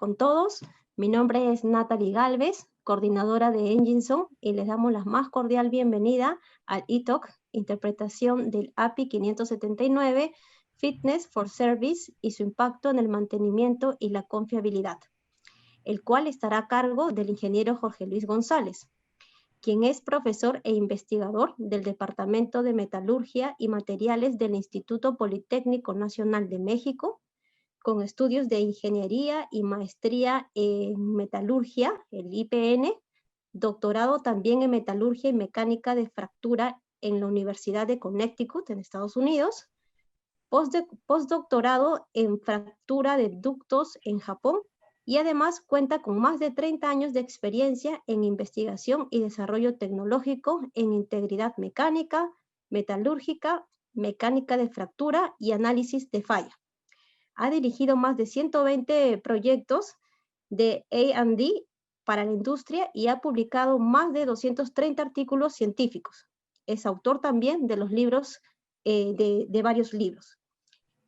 con todos. Mi nombre es Natalie Galvez, coordinadora de Enginson, y les damos la más cordial bienvenida al e-talk, interpretación del API 579, Fitness for Service y su impacto en el mantenimiento y la confiabilidad, el cual estará a cargo del ingeniero Jorge Luis González, quien es profesor e investigador del Departamento de Metalurgia y Materiales del Instituto Politécnico Nacional de México, con estudios de ingeniería y maestría en metalurgia, el IPN, doctorado también en metalurgia y mecánica de fractura en la Universidad de Connecticut, en Estados Unidos, postdoctorado en fractura de ductos en Japón, y además cuenta con más de 30 años de experiencia en investigación y desarrollo tecnológico en integridad mecánica, metalúrgica, mecánica de fractura y análisis de falla. Ha dirigido más de 120 proyectos de A&D para la industria y ha publicado más de 230 artículos científicos. Es autor también de los libros, de varios libros.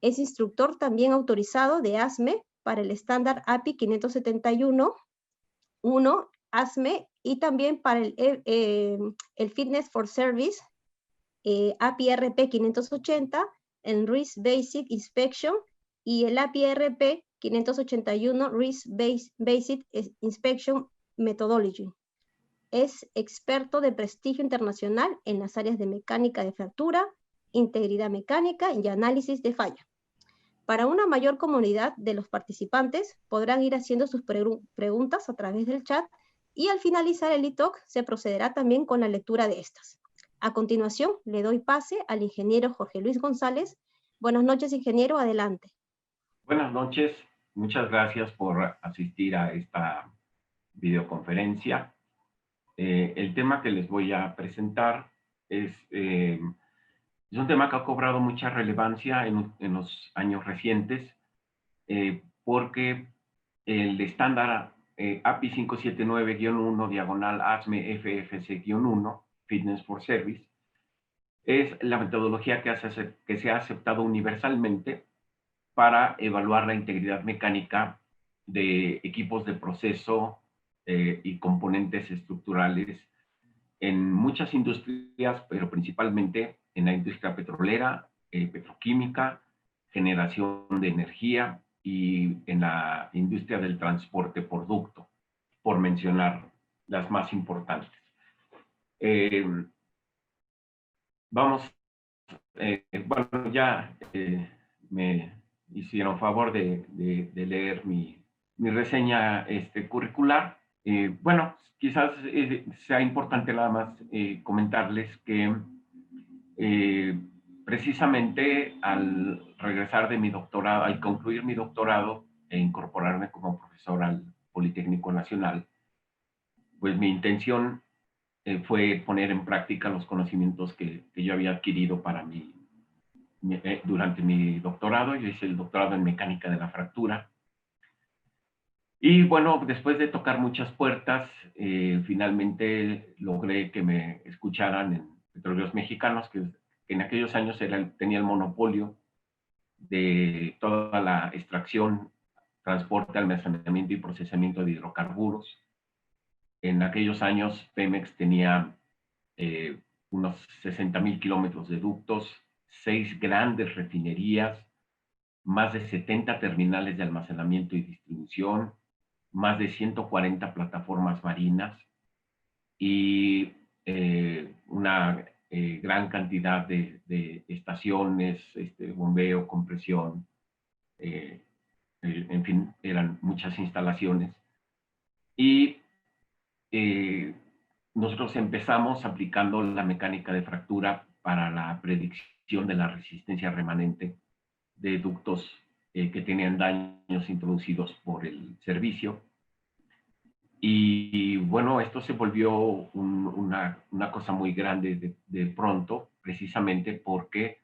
Es instructor también autorizado de ASME para el estándar API 571, ASME, y también para el Fitness for Service, API RP 580, en Risk Basic Inspection, y el API RP 581 Risk Basic Inspection Methodology. Es experto de prestigio internacional en las áreas de mecánica de fractura, integridad mecánica y análisis de falla. Para una mayor comunidad de los participantes, podrán ir haciendo sus preguntas a través del chat, y al finalizar el e-talk se procederá también con la lectura de estas. A continuación, le doy pase al ingeniero Jorge Luis González. Buenas noches, ingeniero, adelante. Buenas noches, muchas gracias por asistir a esta videoconferencia. El tema que les voy a presentar es un tema que ha cobrado mucha relevancia en los años recientes, porque el estándar API 579-1 diagonal ASME FFC-1, Fitness for Service, es la metodología que se ha aceptado universalmente para evaluar la integridad mecánica de equipos de proceso y componentes estructurales en muchas industrias, pero principalmente en la industria petrolera, petroquímica, generación de energía y en la industria del transporte por ducto, por mencionar las más importantes. Bueno, ya me hicieron favor de leer mi reseña curricular. Bueno, quizás sea importante nada más comentarles que precisamente al regresar de mi doctorado, al concluir mi doctorado e incorporarme como profesor al Politécnico Nacional, pues mi intención fue poner en práctica los conocimientos que yo había adquirido durante mi doctorado. Yo hice el doctorado en mecánica de la fractura. Y bueno, después de tocar muchas puertas, finalmente logré que me escucharan en Petróleos Mexicanos, que en aquellos años tenía el monopolio de toda la extracción, transporte, almacenamiento y procesamiento de hidrocarburos. En aquellos años Pemex tenía unos 60,000 kilómetros de ductos, 6 grandes refinerías, más de 70 terminales de almacenamiento y distribución, más de 140 plataformas marinas y una gran cantidad de estaciones, bombeo, compresión, en fin, eran muchas instalaciones. Y nosotros empezamos aplicando la mecánica de fractura para la predicción de la resistencia remanente de ductos que tenían daños introducidos por el servicio. Y bueno, esto se volvió una cosa muy grande de pronto, precisamente porque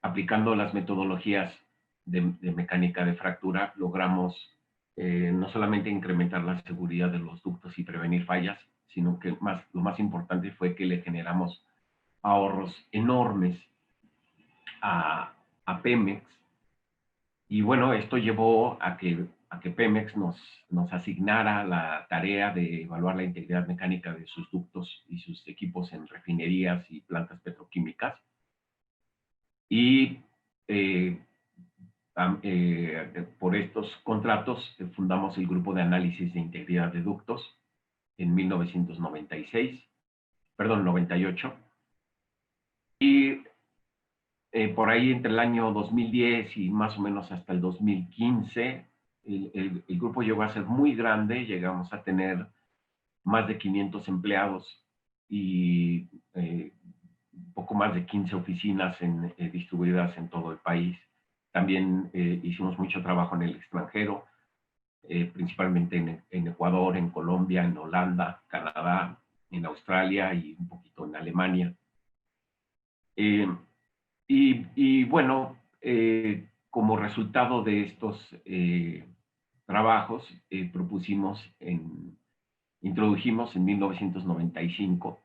aplicando las metodologías de mecánica de fractura logramos no solamente incrementar la seguridad de los ductos y prevenir fallas, sino que lo más importante fue que le generamos ahorros enormes a Pemex Y bueno, esto llevó a que Pemex nos asignara la tarea de evaluar la integridad mecánica de sus ductos y sus equipos en refinerías y plantas petroquímicas. Y eh, por estos contratos fundamos el Grupo de Análisis de Integridad de Ductos en 1996, perdón, 98. Y por ahí entre el año 2010 y más o menos hasta el 2015, el grupo llegó a ser muy grande, llegamos a tener más de 500 empleados y poco más de 15 oficinas distribuidas en todo el país. También hicimos mucho trabajo en el extranjero, principalmente en Ecuador, en Colombia, en Holanda, Canadá, en Australia y un poquito en Alemania. Y bueno, como resultado de estos trabajos, introdujimos en 1995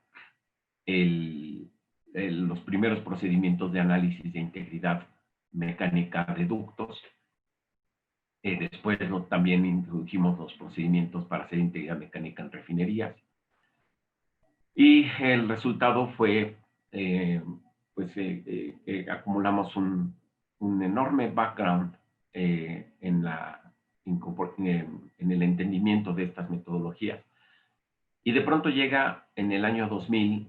los primeros procedimientos de análisis de integridad mecánica de ductos. Después también introdujimos los procedimientos para hacer integridad mecánica en refinerías. Y el resultado fue, acumulamos un enorme background en el entendimiento de estas metodologías. Y de pronto llega en el año 2000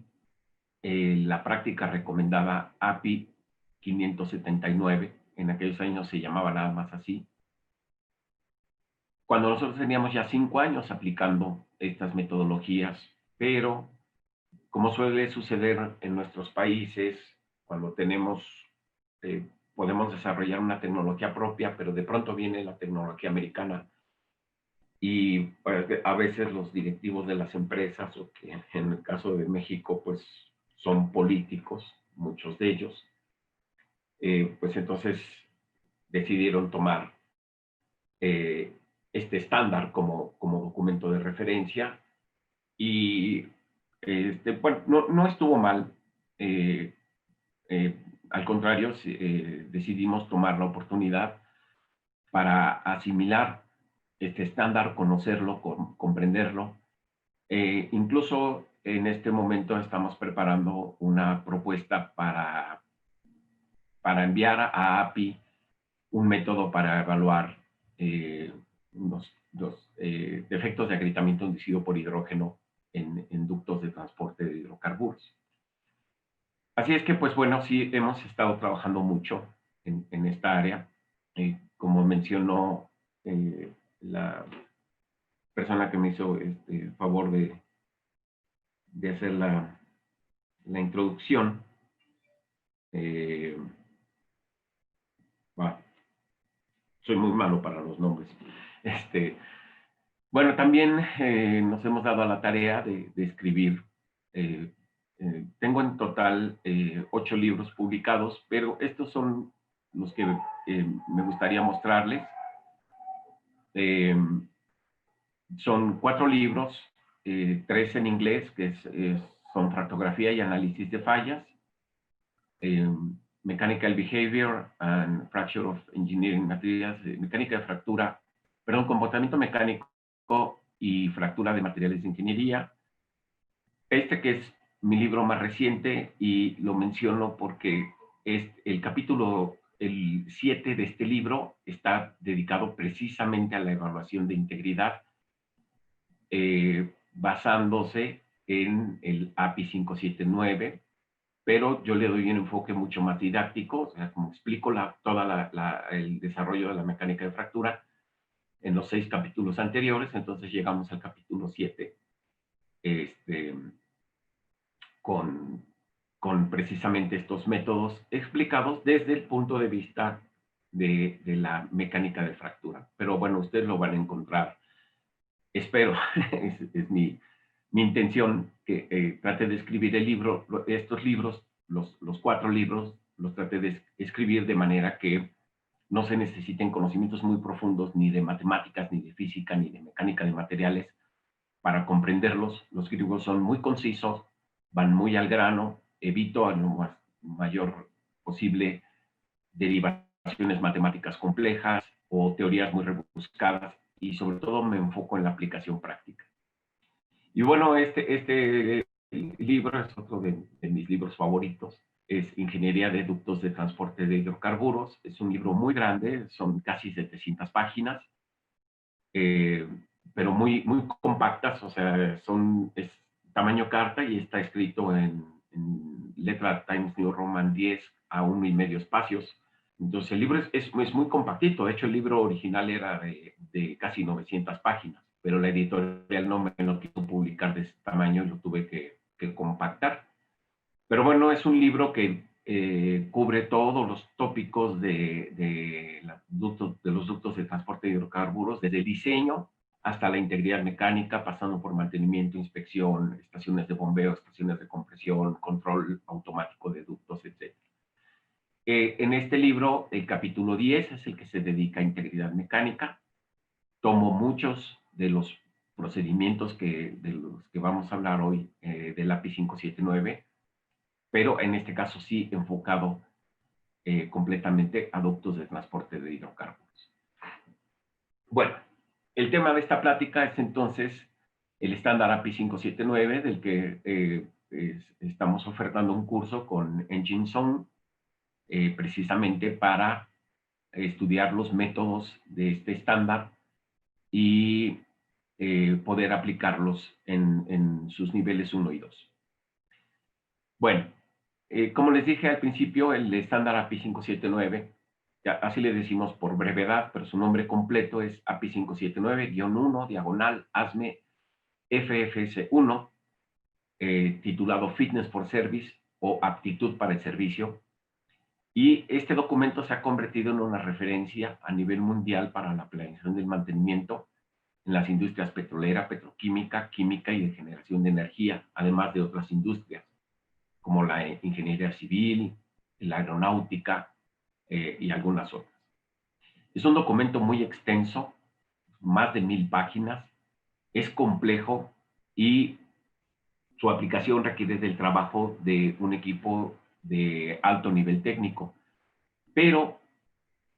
la práctica recomendada API 579, en aquellos años se llamaba nada más así, cuando nosotros teníamos ya 5 años aplicando estas metodologías, pero como suele suceder en nuestros países, cuando podemos desarrollar una tecnología propia, pero de pronto viene la tecnología americana y a veces los directivos de las empresas, o que en el caso de México, pues son políticos, muchos de ellos, pues entonces decidieron tomar este estándar como documento de referencia y bueno, no estuvo mal. Al contrario, decidimos tomar la oportunidad para asimilar este estándar, conocerlo, comprenderlo. Incluso en este momento estamos preparando una propuesta para enviar a API un método para evaluar los defectos de agrietamiento inducido por hidrógeno en ductos de transporte de hidrocarburos. Así es que, pues bueno, sí hemos estado trabajando mucho en esta área. Como mencionó la persona que me hizo el favor de hacer la introducción, soy muy malo para los nombres. Bueno, también nos hemos dado a la tarea de escribir. Tengo en total 8 libros publicados, pero estos son los que me gustaría mostrarles. Son 4 libros, 3 en inglés, que son Fractografía y Análisis de Fallas, Mechanical Behavior and Fracture of Engineering Materials, Mecánica de Fractura, perdón, Comportamiento Mecánico y Fractura de Materiales de Ingeniería. Que es mi libro más reciente, y lo menciono porque es el capítulo, el 7 de este libro, está dedicado precisamente a la evaluación de integridad, basándose en el API 579, pero yo le doy un enfoque mucho más didáctico, o sea, como explico todo el desarrollo de la mecánica de fractura en los 6 capítulos anteriores. Entonces llegamos al capítulo 7, con precisamente estos métodos explicados desde el punto de vista de la mecánica de fractura. Pero bueno, ustedes lo van a encontrar, espero, es mi intención, que trate de escribir estos libros, los 4 libros, los trate de escribir de manera que no se necesiten conocimientos muy profundos ni de matemáticas, ni de física, ni de mecánica de materiales para comprenderlos. Los libros son muy concisos, van muy al grano, evito a lo mayor posible derivaciones ecuaciones matemáticas complejas o teorías muy rebuscadas, y sobre todo me enfoco en la aplicación práctica. Y bueno, este libro es otro de mis libros favoritos. Es Ingeniería de Ductos de Transporte de Hidrocarburos. Es un libro muy grande, son casi 700 páginas, eh, pero muy compactas, o sea, es tamaño carta y está escrito en letra Times New Roman 10 a 1,5 espacios. Entonces el libro es muy compactito. De hecho, el libro original era de casi 900 páginas, pero la editorial no me lo quiso publicar de ese tamaño y lo tuve que compactar. Pero bueno, es un libro que cubre todos los tópicos de los ductos de transporte de hidrocarburos, desde el diseño hasta la integridad mecánica, pasando por mantenimiento, inspección, estaciones de bombeo, estaciones de compresión, control automático de ductos, etc. En este libro, el capítulo 10 es el que se dedica a integridad mecánica. Tomo muchos de los procedimientos de los que vamos a hablar hoy del API 579, pero en este caso sí enfocado completamente a ductos de transporte de hidrocarburos. Bueno, el tema de esta plática es entonces el estándar API 579, del que estamos ofertando un curso con EngineZone, precisamente para estudiar los métodos de este estándar y poder aplicarlos en sus niveles 1 y 2. Bueno, como les dije al principio, el estándar API 579, así le decimos por brevedad, pero su nombre completo es API 579-1, ASME FFS1, titulado Fitness for Service o Aptitud para el Servicio. Y este documento se ha convertido en una referencia a nivel mundial para la planeación del mantenimiento en las industrias petrolera, petroquímica, química y de generación de energía, además de otras industrias, como la ingeniería civil, la aeronáutica y algunas otras. Es un documento muy extenso, más de 1000 páginas, es complejo y su aplicación requiere del trabajo de un equipo de alto nivel técnico. Pero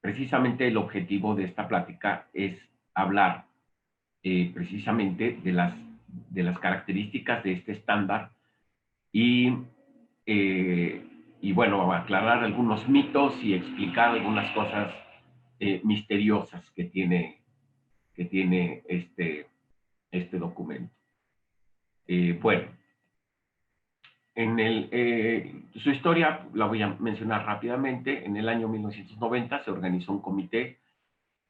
precisamente el objetivo de esta plática es hablar precisamente de las características de este estándar y bueno, aclarar algunos mitos y explicar algunas cosas misteriosas que tiene este documento. Bueno, su historia la voy a mencionar rápidamente. En el año 1990 se organizó un comité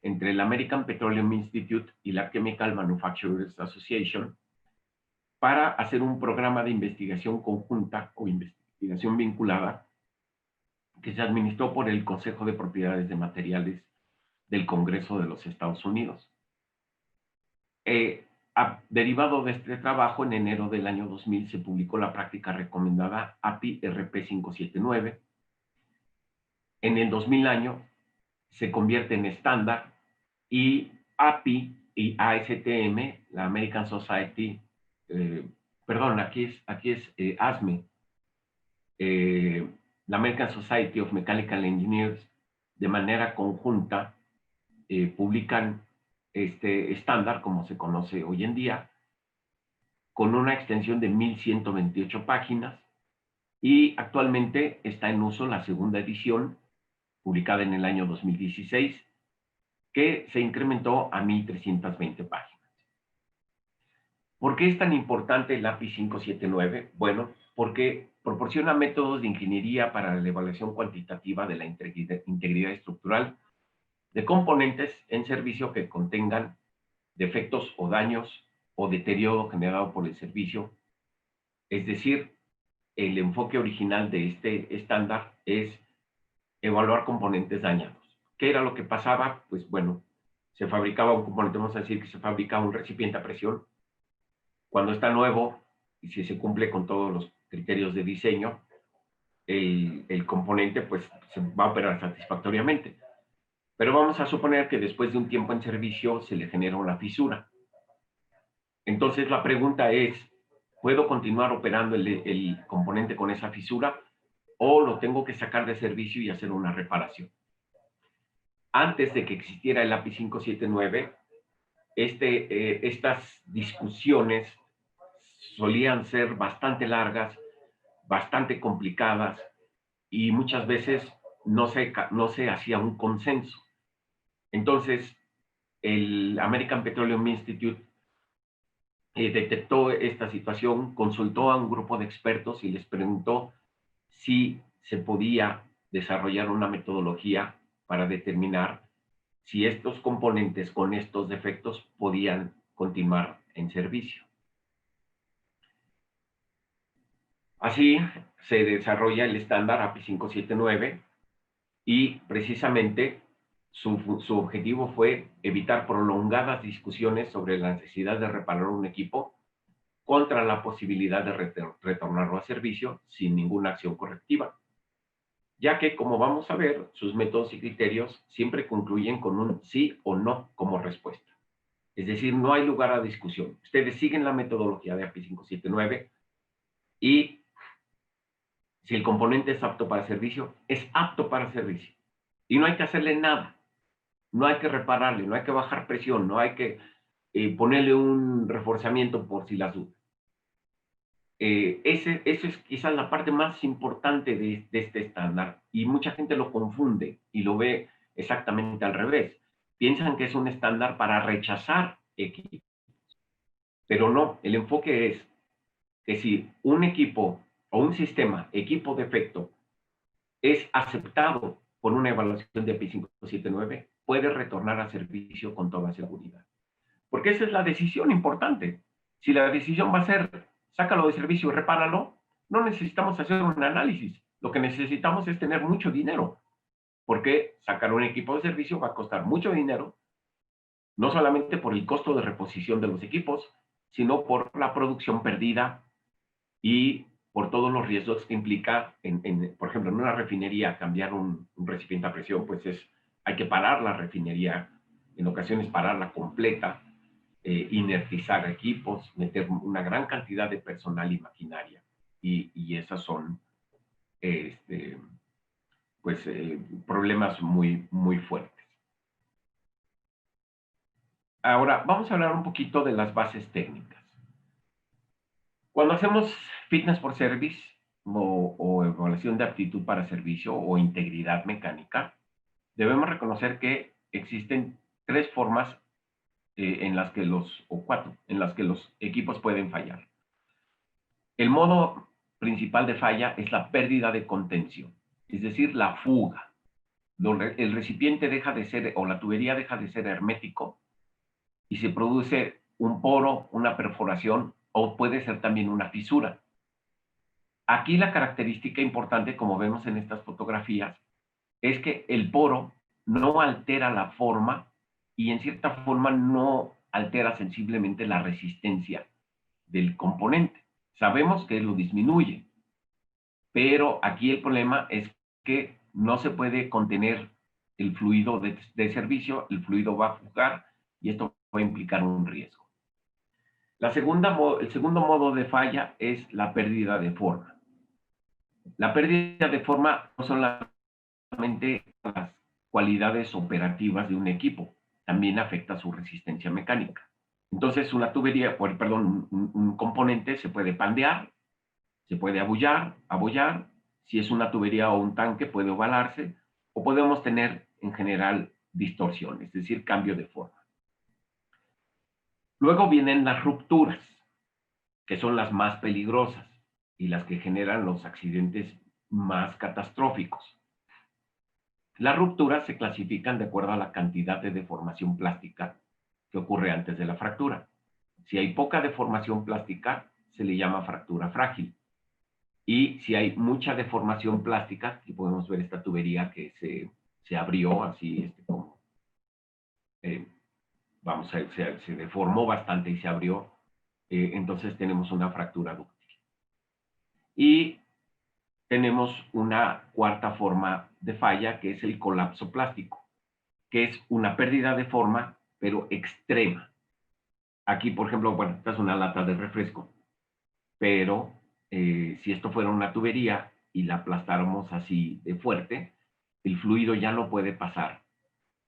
entre el American Petroleum Institute y la Chemical Manufacturers Association para hacer un programa de investigación conjunta o investigación vinculada que se administró por el Consejo de Propiedades de Materiales del Congreso de los Estados Unidos. Derivado de este trabajo, en enero del año 2000 se publicó la práctica recomendada API RP 579. En el 2000 año se convierte en estándar y API y ASTM, la American Society, perdón, aquí es ASME, la American Society of Mechanical Engineers, de manera conjunta, publican este estándar, como se conoce hoy en día, con una extensión de 1128 páginas, y actualmente está en uso la segunda edición, publicada en el año 2016, que se incrementó a 1320 páginas. ¿Por qué es tan importante el API 579? Bueno, porque proporciona métodos de ingeniería para la evaluación cuantitativa de la integridad estructural de componentes en servicio que contengan defectos o daños o deterioro generado por el servicio. Es decir, el enfoque original de este estándar es evaluar componentes dañados. ¿Qué era lo que pasaba? Pues bueno, se fabricaba un componente, vamos a decir que se fabrica un recipiente a presión. Cuando está nuevo y si se cumple con todos los criterios de diseño, el componente pues se va a operar satisfactoriamente. Pero vamos a suponer que después de un tiempo en servicio se le genera una fisura. Entonces la pregunta es, ¿puedo continuar operando el componente con esa fisura o lo tengo que sacar de servicio y hacer una reparación? antes de que existiera el API 579, estas discusiones solían ser bastante largas, bastante complicadas, y muchas veces no se hacía un consenso. Entonces, el American Petroleum Institute detectó esta situación, consultó a un grupo de expertos y les preguntó si se podía desarrollar una metodología para determinar si estos componentes con estos defectos podían continuar en servicio. Así se desarrolla el estándar API 579 y precisamente su objetivo fue evitar prolongadas discusiones sobre la necesidad de reparar un equipo contra la posibilidad de retornarlo a servicio sin ninguna acción correctiva, ya que, como vamos a ver, sus métodos y criterios siempre concluyen con un sí o no como respuesta. Es decir, no hay lugar a discusión. Ustedes siguen la metodología de API 579 y si el componente es apto para servicio, es apto para servicio. Y no hay que hacerle nada. No hay que repararle, no hay que bajar presión, no hay que ponerle un reforzamiento por si las dudas. Eso es quizás la parte más importante de este estándar y mucha gente lo confunde y lo ve exactamente al revés. Piensan que es un estándar para rechazar equipos, pero no, el enfoque es que si un equipo o un sistema, equipo defecto, es aceptado por una evaluación de API 579, puede retornar a servicio con toda seguridad. Porque esa es la decisión importante. Si la decisión va a ser, sácalo de servicio y repáralo, no necesitamos hacer un análisis. Lo que necesitamos es tener mucho dinero, porque sacar un equipo de servicio va a costar mucho dinero, no solamente por el costo de reposición de los equipos, sino por la producción perdida y por todos los riesgos que implica, por ejemplo, en una refinería cambiar un recipiente a presión, pues hay que parar la refinería, en ocasiones pararla completa, inertizar equipos, meter una gran cantidad de personal y maquinaria. Y esas son pues, problemas muy, muy fuertes. Ahora, vamos a hablar un poquito de las bases técnicas. Cuando hacemos fitness for service o evaluación de aptitud para servicio o integridad mecánica, debemos reconocer que existen tres formas en las que los equipos pueden fallar. El modo principal de falla es la pérdida de contención, es decir, la fuga, donde el recipiente deja de ser, o la tubería deja de ser hermético y se produce un poro, una perforación o puede ser también una fisura. Aquí la característica importante, como vemos en estas fotografías, es que el poro no altera la forma y en cierta forma no altera sensiblemente la resistencia del componente. Sabemos que lo disminuye, pero aquí el problema es que no se puede contener el fluido de servicio, el fluido va a fugar y esto va a implicar un riesgo. El segundo modo de falla es la pérdida de forma. La pérdida de forma no solamente las cualidades operativas de un equipo, también afecta su resistencia mecánica. Entonces, una tubería, perdón, un componente se puede pandear, se puede abollar, si es una tubería o un tanque puede ovalarse, o podemos tener en general distorsión, es decir, cambio de forma. Luego vienen las rupturas, que son las más peligrosas y las que generan los accidentes más catastróficos. Las rupturas se clasifican de acuerdo a la cantidad de deformación plástica que ocurre antes de la fractura. Si hay poca deformación plástica, se le llama fractura frágil. Y si hay mucha deformación plástica, aquí podemos ver esta tubería que se abrió así, como, se deformó bastante y se abrió, entonces tenemos una fractura dúctil. Y tenemos una cuarta forma de falla, que es el colapso plástico, que es una pérdida de forma, pero extrema. Aquí, por ejemplo, bueno, esta es una lata de refresco, pero si esto fuera una tubería y la aplastáramos así de fuerte, el fluido ya no puede pasar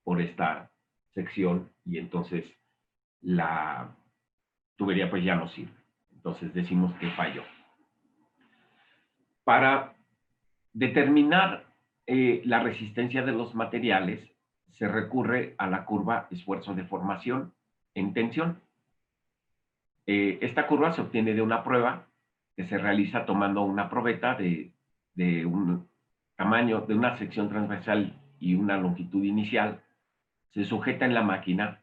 por esta sección y entonces la tubería pues ya no sirve. Entonces decimos que falló. Para determinar la resistencia de los materiales, se recurre a la curva esfuerzo de formación en tensión. Esta curva se obtiene de una prueba que se realiza tomando una probeta de un tamaño, de una sección transversal y una longitud inicial, se sujeta en la máquina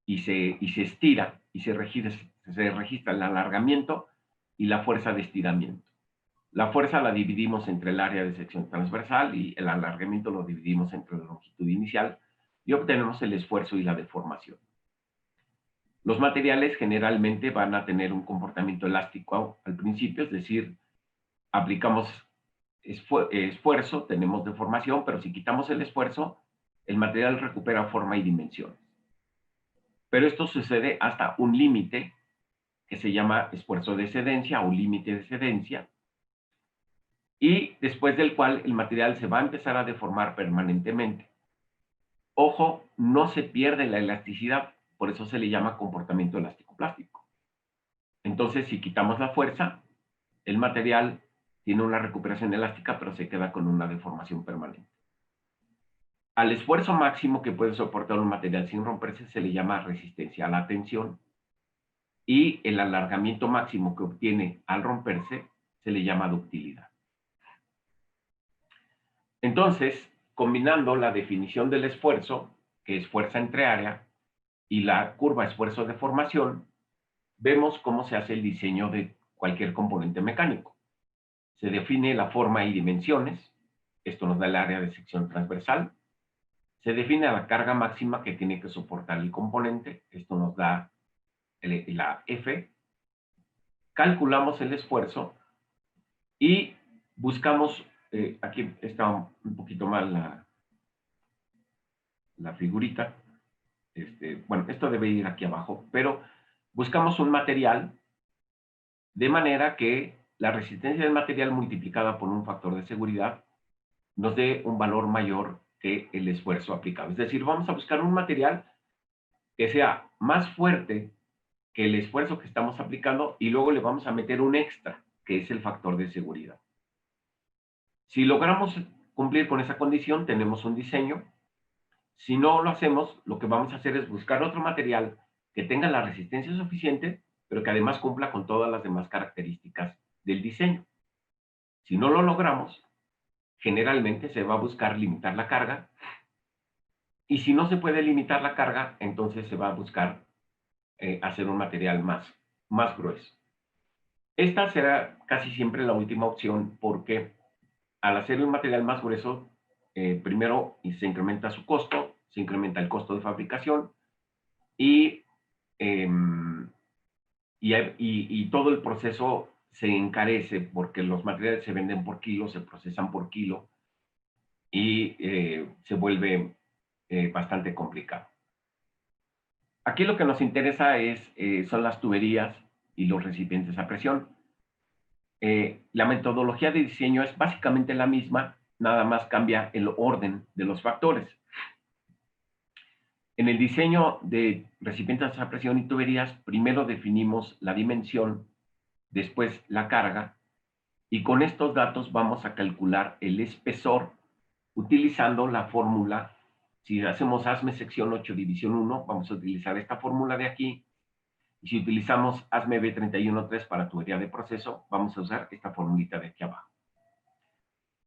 y se estira y se registra el alargamiento y la fuerza de estiramiento. La fuerza la dividimos entre el área de sección transversal y el alargamiento lo dividimos entre la longitud inicial y obtenemos el esfuerzo y la deformación. Los materiales generalmente van a tener un comportamiento elástico al principio, es decir, aplicamos esfuerzo, tenemos deformación, pero si quitamos el esfuerzo, el material recupera forma y dimensiones. Pero esto sucede hasta un límite que se llama esfuerzo de excedencia o límite de excedencia, y después del cual el material se va a empezar a deformar permanentemente. Ojo, no se pierde la elasticidad, por eso se le llama comportamiento elástico-plástico. Entonces, si quitamos la fuerza, el material tiene una recuperación elástica, pero se queda con una deformación permanente. Al esfuerzo máximo que puede soportar un material sin romperse se le llama resistencia a la tensión, y el alargamiento máximo que obtiene al romperse se le llama ductilidad. Entonces, combinando la definición del esfuerzo, que es fuerza entre área, y la curva esfuerzo de formación, vemos cómo se hace el diseño de cualquier componente mecánico. Se define la forma y dimensiones, esto nos da el área de sección transversal. Se define la carga máxima que tiene que soportar el componente, esto nos da la F. Calculamos el esfuerzo y buscamos, aquí está un poquito mal la figurita, bueno, esto debe ir aquí abajo, pero buscamos un material de manera que la resistencia del material multiplicada por un factor de seguridad nos dé un valor mayor que el esfuerzo aplicado. Es decir, vamos a buscar un material que sea más fuerte que el esfuerzo que estamos aplicando y luego le vamos a meter un extra, que es el factor de seguridad. Si logramos cumplir con esa condición, tenemos un diseño. Si no lo hacemos, lo que vamos a hacer es buscar otro material que tenga la resistencia suficiente, pero que además cumpla con todas las demás características del diseño. Si no lo logramos, generalmente se va a buscar limitar la carga, y si no se puede limitar la carga, entonces se va a buscar hacer un material más grueso. Esta será casi siempre la última opción porque al hacer un material más grueso, primero se incrementa su costo, se incrementa el costo de fabricación y todo el proceso se encarece porque los materiales se venden por kilo, se procesan por kilo y se vuelve bastante complicado. Aquí lo que nos interesa son las tuberías y los recipientes a presión. La metodología de diseño es básicamente la misma, nada más cambia el orden de los factores. En el diseño de recipientes a presión y tuberías, primero definimos la dimensión, después la carga, y con estos datos vamos a calcular el espesor utilizando la fórmula. Si hacemos ASME sección 8 división 1, vamos a utilizar esta fórmula de aquí. Y si utilizamos ASME B313 para tubería de proceso, vamos a usar esta formulita de aquí abajo.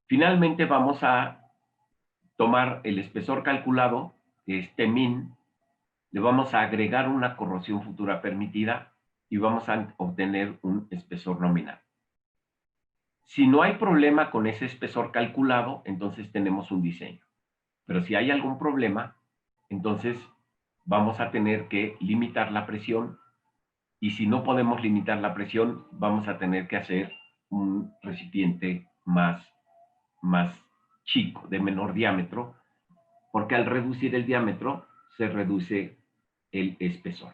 Finalmente vamos a tomar el espesor calculado, que es Tmin, le vamos a agregar una corrosión futura permitida y vamos a obtener un espesor nominal. Si no hay problema con ese espesor calculado, entonces tenemos un diseño. Pero si hay algún problema, entonces vamos a tener que limitar la presión, y si no podemos limitar la presión, vamos a tener que hacer un recipiente más chico, de menor diámetro, porque al reducir el diámetro se reduce el espesor.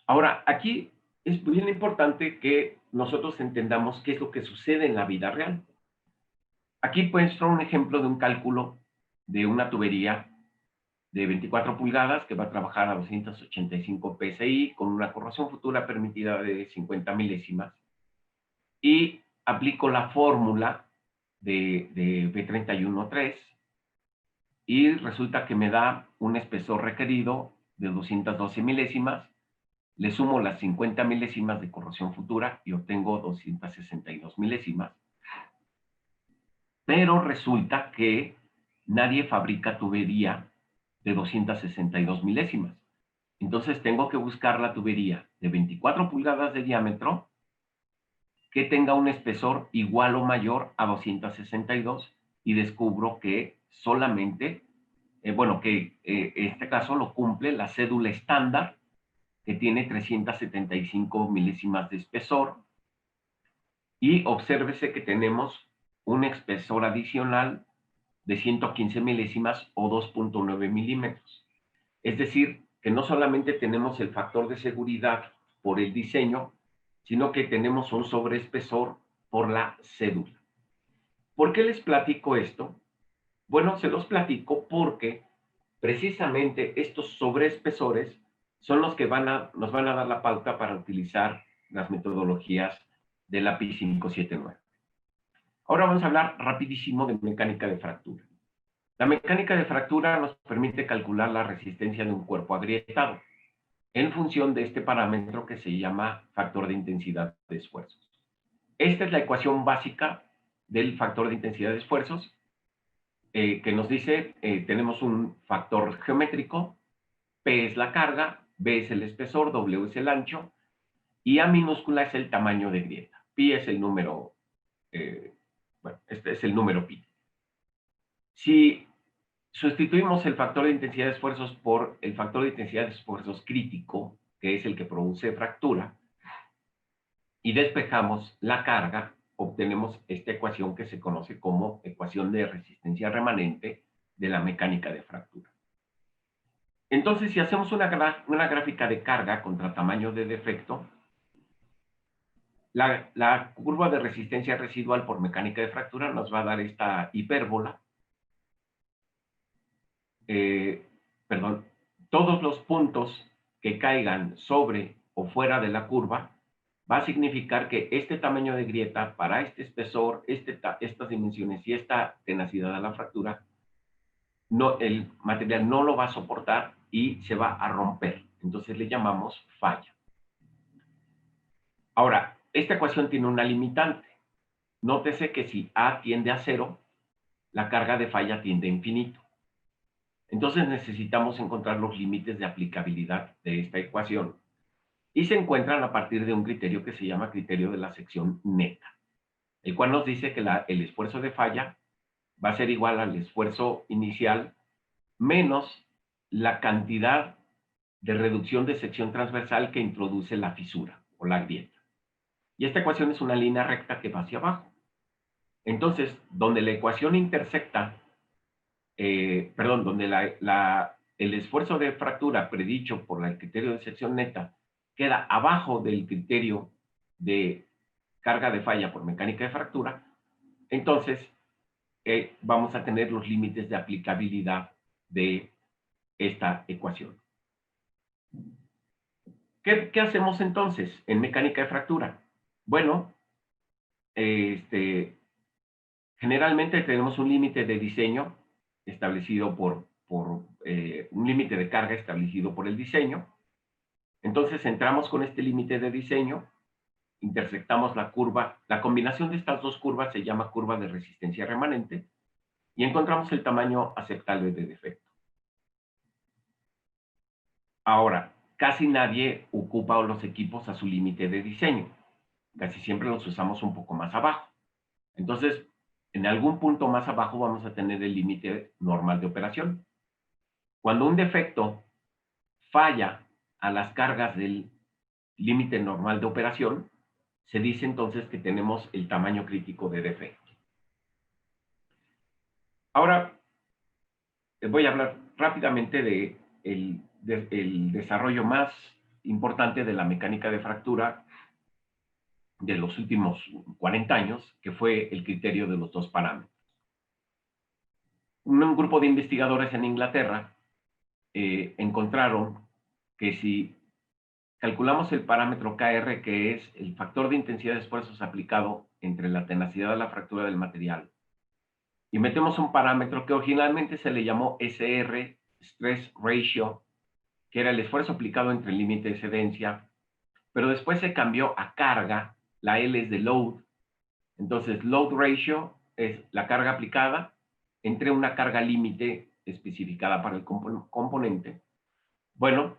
Ahora, aquí es bien importante que nosotros entendamos qué es lo que sucede en la vida real. Aquí muestro un ejemplo de un cálculo de una tubería de 24 pulgadas que va a trabajar a 285 PSI con una corrosión futura permitida de 50 milésimas y aplico la fórmula de B313 y resulta que me da un espesor requerido de 212 milésimas, le sumo las 50 milésimas de corrosión futura y obtengo 262 milésimas, pero resulta que nadie fabrica tubería de 262 milésimas. Entonces tengo que buscar la tubería de 24 pulgadas de diámetro que tenga un espesor igual o mayor a 262 y descubro que solamente, en este caso lo cumple la cédula estándar que tiene 375 milésimas de espesor y obsérvese que tenemos un espesor adicional de 115 milésimas o 2.9 milímetros. Es decir, que no solamente tenemos el factor de seguridad por el diseño, sino que tenemos un sobreespesor por la cédula. ¿Por qué les platico esto? Bueno, se los platico porque precisamente estos sobreespesores son los que nos van a dar la pauta para utilizar las metodologías del API 579. Ahora vamos a hablar rapidísimo de mecánica de fractura. La mecánica de fractura nos permite calcular la resistencia de un cuerpo agrietado en función de este parámetro que se llama factor de intensidad de esfuerzos. Esta es la ecuación básica del factor de intensidad de esfuerzos que nos dice, tenemos un factor geométrico, P es la carga, B es el espesor, W es el ancho, y A minúscula es el tamaño de grieta. Pi es el número, este es el número pi. Si sustituimos el factor de intensidad de esfuerzos por el factor de intensidad de esfuerzos crítico, que es el que produce fractura, y despejamos la carga, obtenemos esta ecuación que se conoce como ecuación de resistencia remanente de la mecánica de fractura. Entonces, si hacemos una gráfica de carga contra tamaño de defecto, la curva de resistencia residual por mecánica de fractura nos va a dar esta hipérbola. Todos los puntos que caigan sobre o fuera de la curva va a significar que este tamaño de grieta para este espesor, estas dimensiones y esta tenacidad de la fractura, el material no lo va a soportar y se va a romper. Entonces le llamamos falla. Ahora, esta ecuación tiene una limitante. Nótese que si A tiende a 0, la carga de falla tiende a infinito. Entonces necesitamos encontrar los límites de aplicabilidad de esta ecuación y se encuentran a partir de un criterio que se llama criterio de la sección neta, el cual nos dice que el esfuerzo de falla va a ser igual al esfuerzo inicial menos la cantidad de reducción de sección transversal que introduce la fisura o la grieta. Y esta ecuación es una línea recta que va hacia abajo. Entonces, donde la ecuación intersecta, donde el esfuerzo de fractura predicho por el criterio de sección neta queda abajo del criterio de carga de falla por mecánica de fractura, entonces vamos a tener los límites de aplicabilidad de esta ecuación. ¿Qué hacemos entonces en mecánica de fractura? Bueno, generalmente tenemos un límite de diseño establecido por un límite de carga establecido por el diseño. Entonces entramos con este límite de diseño, intersectamos la curva, la combinación de estas dos curvas se llama curva de resistencia remanente y encontramos el tamaño aceptable de defecto. Ahora, casi nadie ocupa los equipos a su límite de diseño. Casi siempre los usamos un poco más abajo. Entonces, en algún punto más abajo vamos a tener el límite normal de operación. Cuando un defecto falla a las cargas del límite normal de operación, se dice entonces que tenemos el tamaño crítico de defecto. Ahora, les voy a hablar rápidamente del desarrollo más importante de la mecánica de fractura de los últimos 40 años, que fue el criterio de los dos parámetros. un grupo de investigadores en Inglaterra encontraron que si calculamos el parámetro KR, que es el factor de intensidad de esfuerzos aplicado entre la tenacidad de la fractura del material, y metemos un parámetro que originalmente se le llamó SR, Stress Ratio, que era el esfuerzo aplicado entre el límite de excedencia, pero después se cambió a carga, la L es de load, entonces load ratio es la carga aplicada entre una carga límite especificada para el componente. Bueno,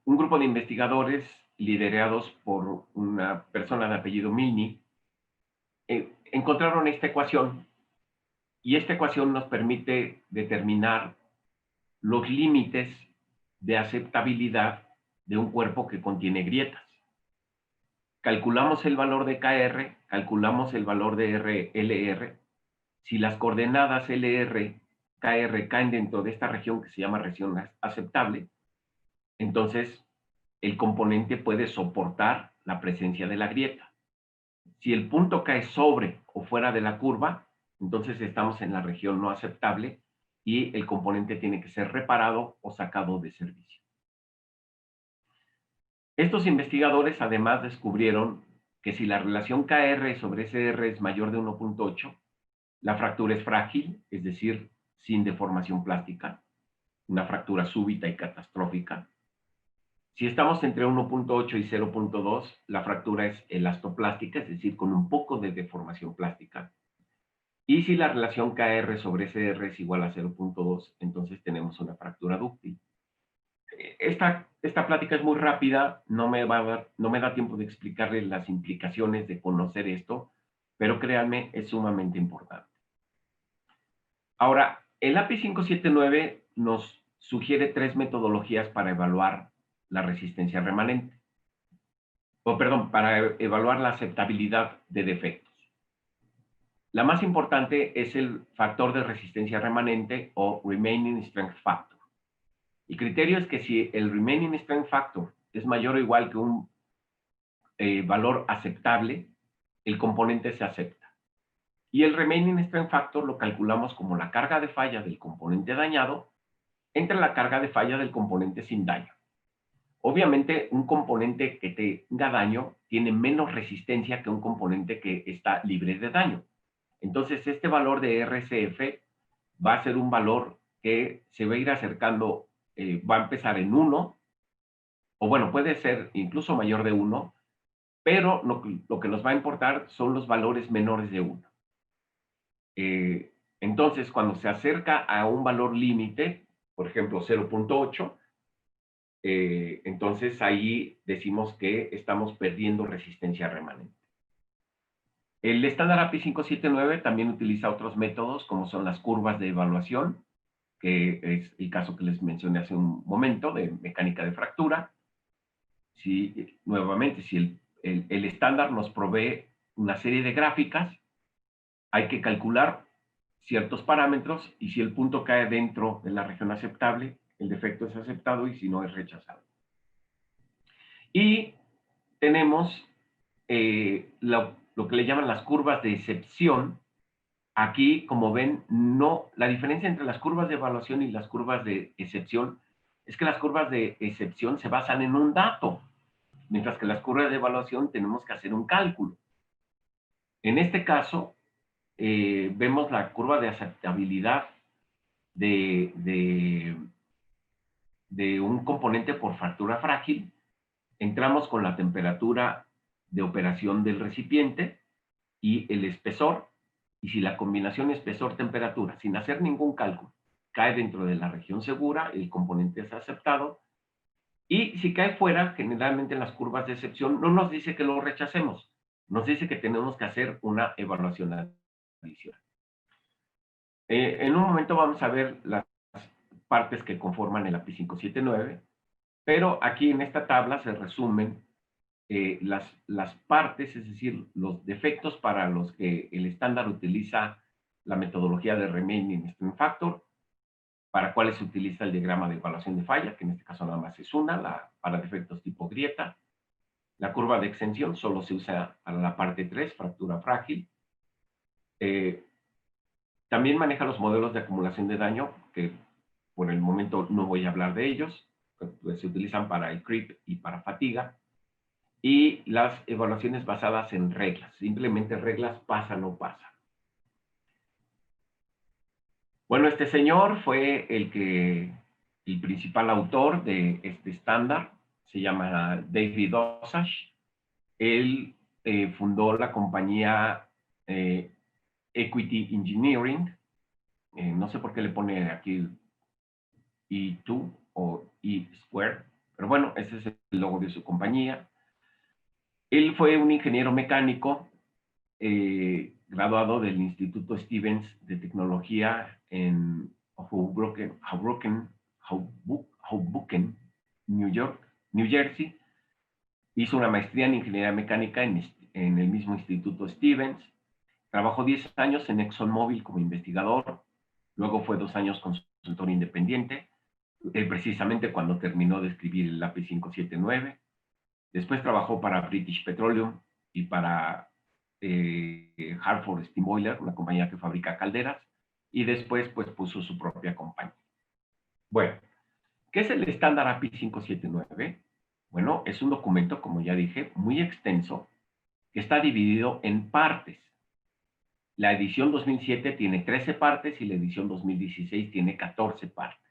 un grupo de investigadores liderados por una persona de apellido Milne encontraron esta ecuación, y esta ecuación nos permite determinar los límites de aceptabilidad de un cuerpo que contiene grietas. Calculamos el valor de KR, calculamos el valor de LR. Si las coordenadas LR, KR caen dentro de esta región que se llama región aceptable, entonces el componente puede soportar la presencia de la grieta. Si el punto cae sobre o fuera de la curva, entonces estamos en la región no aceptable y el componente tiene que ser reparado o sacado de servicio. Estos investigadores además descubrieron que si la relación KR sobre SR es mayor de 1.8, la fractura es frágil, es decir, sin deformación plástica, una fractura súbita y catastrófica. Si estamos entre 1.8 y 0.2, la fractura es elastoplástica, es decir, con un poco de deformación plástica. Y si la relación KR sobre SR es igual a 0.2, entonces tenemos una fractura dúctil. Esta plática es muy rápida, no me da tiempo de explicarles las implicaciones de conocer esto, pero créanme, es sumamente importante. Ahora, el API 579 nos sugiere 3 metodologías para evaluar la resistencia remanente. Para evaluar la aceptabilidad de defectos. La más importante es el factor de resistencia remanente o Remaining Strength Factor. El criterio es que si el Remaining Strength Factor es mayor o igual que un valor aceptable, el componente se acepta. Y el Remaining Strength Factor lo calculamos como la carga de falla del componente dañado entre la carga de falla del componente sin daño. Obviamente, un componente que tenga daño tiene menos resistencia que un componente que está libre de daño. Entonces, este valor de RCF va a ser un valor que se va a ir acercando, va a empezar en 1, o bueno, puede ser incluso mayor de 1, pero lo que nos va a importar son los valores menores de 1. Entonces, cuando se acerca a un valor límite, por ejemplo, 0.8, entonces ahí decimos que estamos perdiendo resistencia remanente. El estándar API 579 también utiliza otros métodos, como son las curvas de evaluación, que es el caso que les mencioné hace un momento, de mecánica de fractura. Nuevamente, si el estándar nos provee una serie de gráficas, hay que calcular ciertos parámetros, y si el punto cae dentro de la región aceptable, el defecto es aceptado, y si no, es rechazado. Y tenemos lo que le llaman las curvas de excepción. Aquí, como ven, la diferencia entre las curvas de evaluación y las curvas de excepción es que las curvas de excepción se basan en un dato, mientras que las curvas de evaluación tenemos que hacer un cálculo. En este caso, vemos la curva de aceptabilidad de un componente por fractura frágil. Entramos con la temperatura de operación del recipiente y el espesor, y si la combinación espesor-temperatura, sin hacer ningún cálculo, cae dentro de la región segura, el componente es aceptado, y si cae fuera, generalmente en las curvas de excepción, no nos dice que lo rechacemos, nos dice que tenemos que hacer una evaluación adicional. En un momento vamos a ver las partes que conforman el API 579, pero aquí en esta tabla se resumen las partes, es decir, los defectos para los que el estándar utiliza la metodología de Remaining Strength Factor, para cuáles se utiliza el diagrama de evaluación de falla, que en este caso nada más es una, para defectos tipo grieta. La curva de extensión solo se usa para la parte 3, fractura frágil. También maneja los modelos de acumulación de daño, que por el momento no voy a hablar de ellos, pues se utilizan para el creep y para fatiga. Y las evaluaciones basadas en reglas, simplemente reglas pasa, no pasa. Bueno, este señor fue el principal autor de este estándar, se llama David Osage. Él fundó la compañía Equity Engineering, no sé por qué le pone aquí E2 o E Square, pero bueno, ese es el logo de su compañía. Él fue un ingeniero mecánico graduado del Instituto Stevens de Tecnología en Hoboken, New Jersey. Hizo una maestría en ingeniería mecánica en el mismo Instituto Stevens. Trabajó 10 años en ExxonMobil como investigador. Luego fue 2 años consultor independiente, precisamente cuando terminó de escribir el API 579. Después trabajó para British Petroleum y para Hartford Steam Boiler, una compañía que fabrica calderas, y después pues puso su propia compañía. Bueno, ¿qué es el estándar API 579? Bueno, es un documento, como ya dije, muy extenso, que está dividido en partes. La edición 2007 tiene 13 partes y la edición 2016 tiene 14 partes.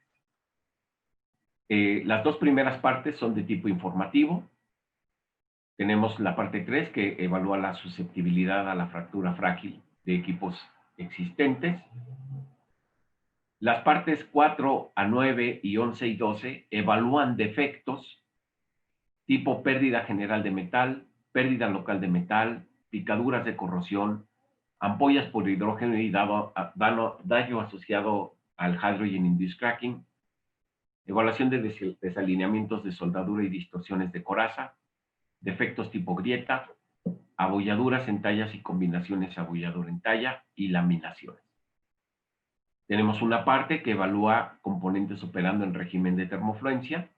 Las dos primeras partes son de tipo informativo. Tenemos la parte 3 que evalúa la susceptibilidad a la fractura frágil de equipos existentes. Las partes 4 a 9 y 11 y 12 evalúan defectos tipo pérdida general de metal, pérdida local de metal, picaduras de corrosión, ampollas por hidrógeno y daño asociado al hydrogen induced cracking, evaluación de desalineamientos de soldadura y distorsiones de coraza, defectos tipo grieta, abolladuras en tallas y combinaciones abolladura en talla y laminaciones. Tenemos una parte que evalúa componentes operando en régimen de termofluencia,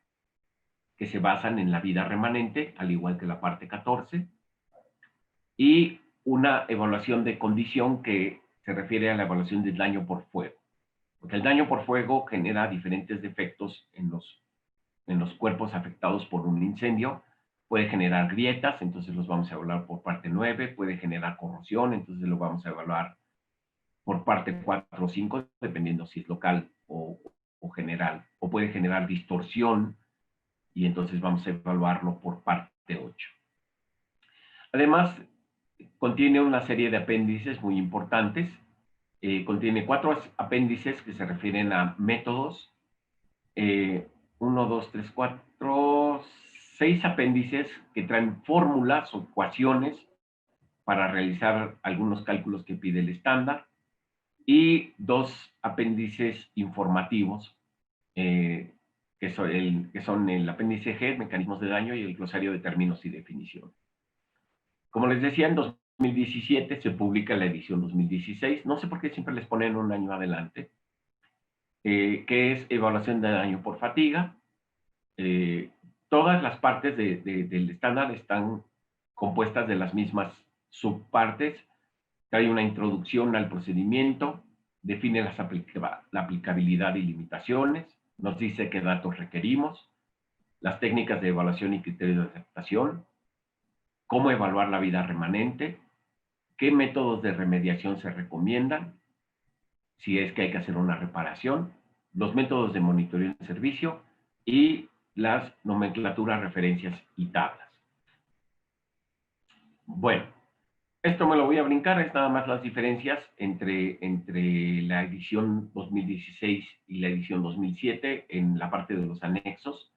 que se basan en la vida remanente, al igual que la parte 14, y una evaluación de condición que se refiere a la evaluación del daño por fuego. Porque el daño por fuego genera diferentes defectos en los cuerpos afectados por un incendio. Puede generar grietas, entonces los vamos a evaluar por parte 9, puede generar corrosión, entonces lo vamos a evaluar por parte 4 o 5, dependiendo si es local o general. O puede generar distorsión, y entonces vamos a evaluarlo por parte 8. Además, contiene una serie de apéndices muy importantes. Contiene 4 apéndices que se refieren a métodos. 1, 2, 3, 4, 6 apéndices que traen fórmulas o ecuaciones para realizar algunos cálculos que pide el estándar. Y 2 apéndices informativos, que son el apéndice G, mecanismos de daño, y el glosario de términos y definiciones. Como les decía, en 2017 se publica la edición 2016. No sé por qué siempre les ponen un año adelante, que es evaluación de daño por fatiga. Todas las partes del estándar están compuestas de las mismas subpartes. Trae una introducción al procedimiento, define la aplicabilidad y limitaciones, nos dice qué datos requerimos, las técnicas de evaluación y criterios de aceptación, cómo evaluar la vida remanente, qué métodos de remediación se recomiendan, si es que hay que hacer una reparación, los métodos de monitoreo de servicio y las nomenclaturas, referencias y tablas. Bueno, esto me lo voy a brincar, es nada más las diferencias entre la edición 2016 y la edición 2007 en la parte de los anexos.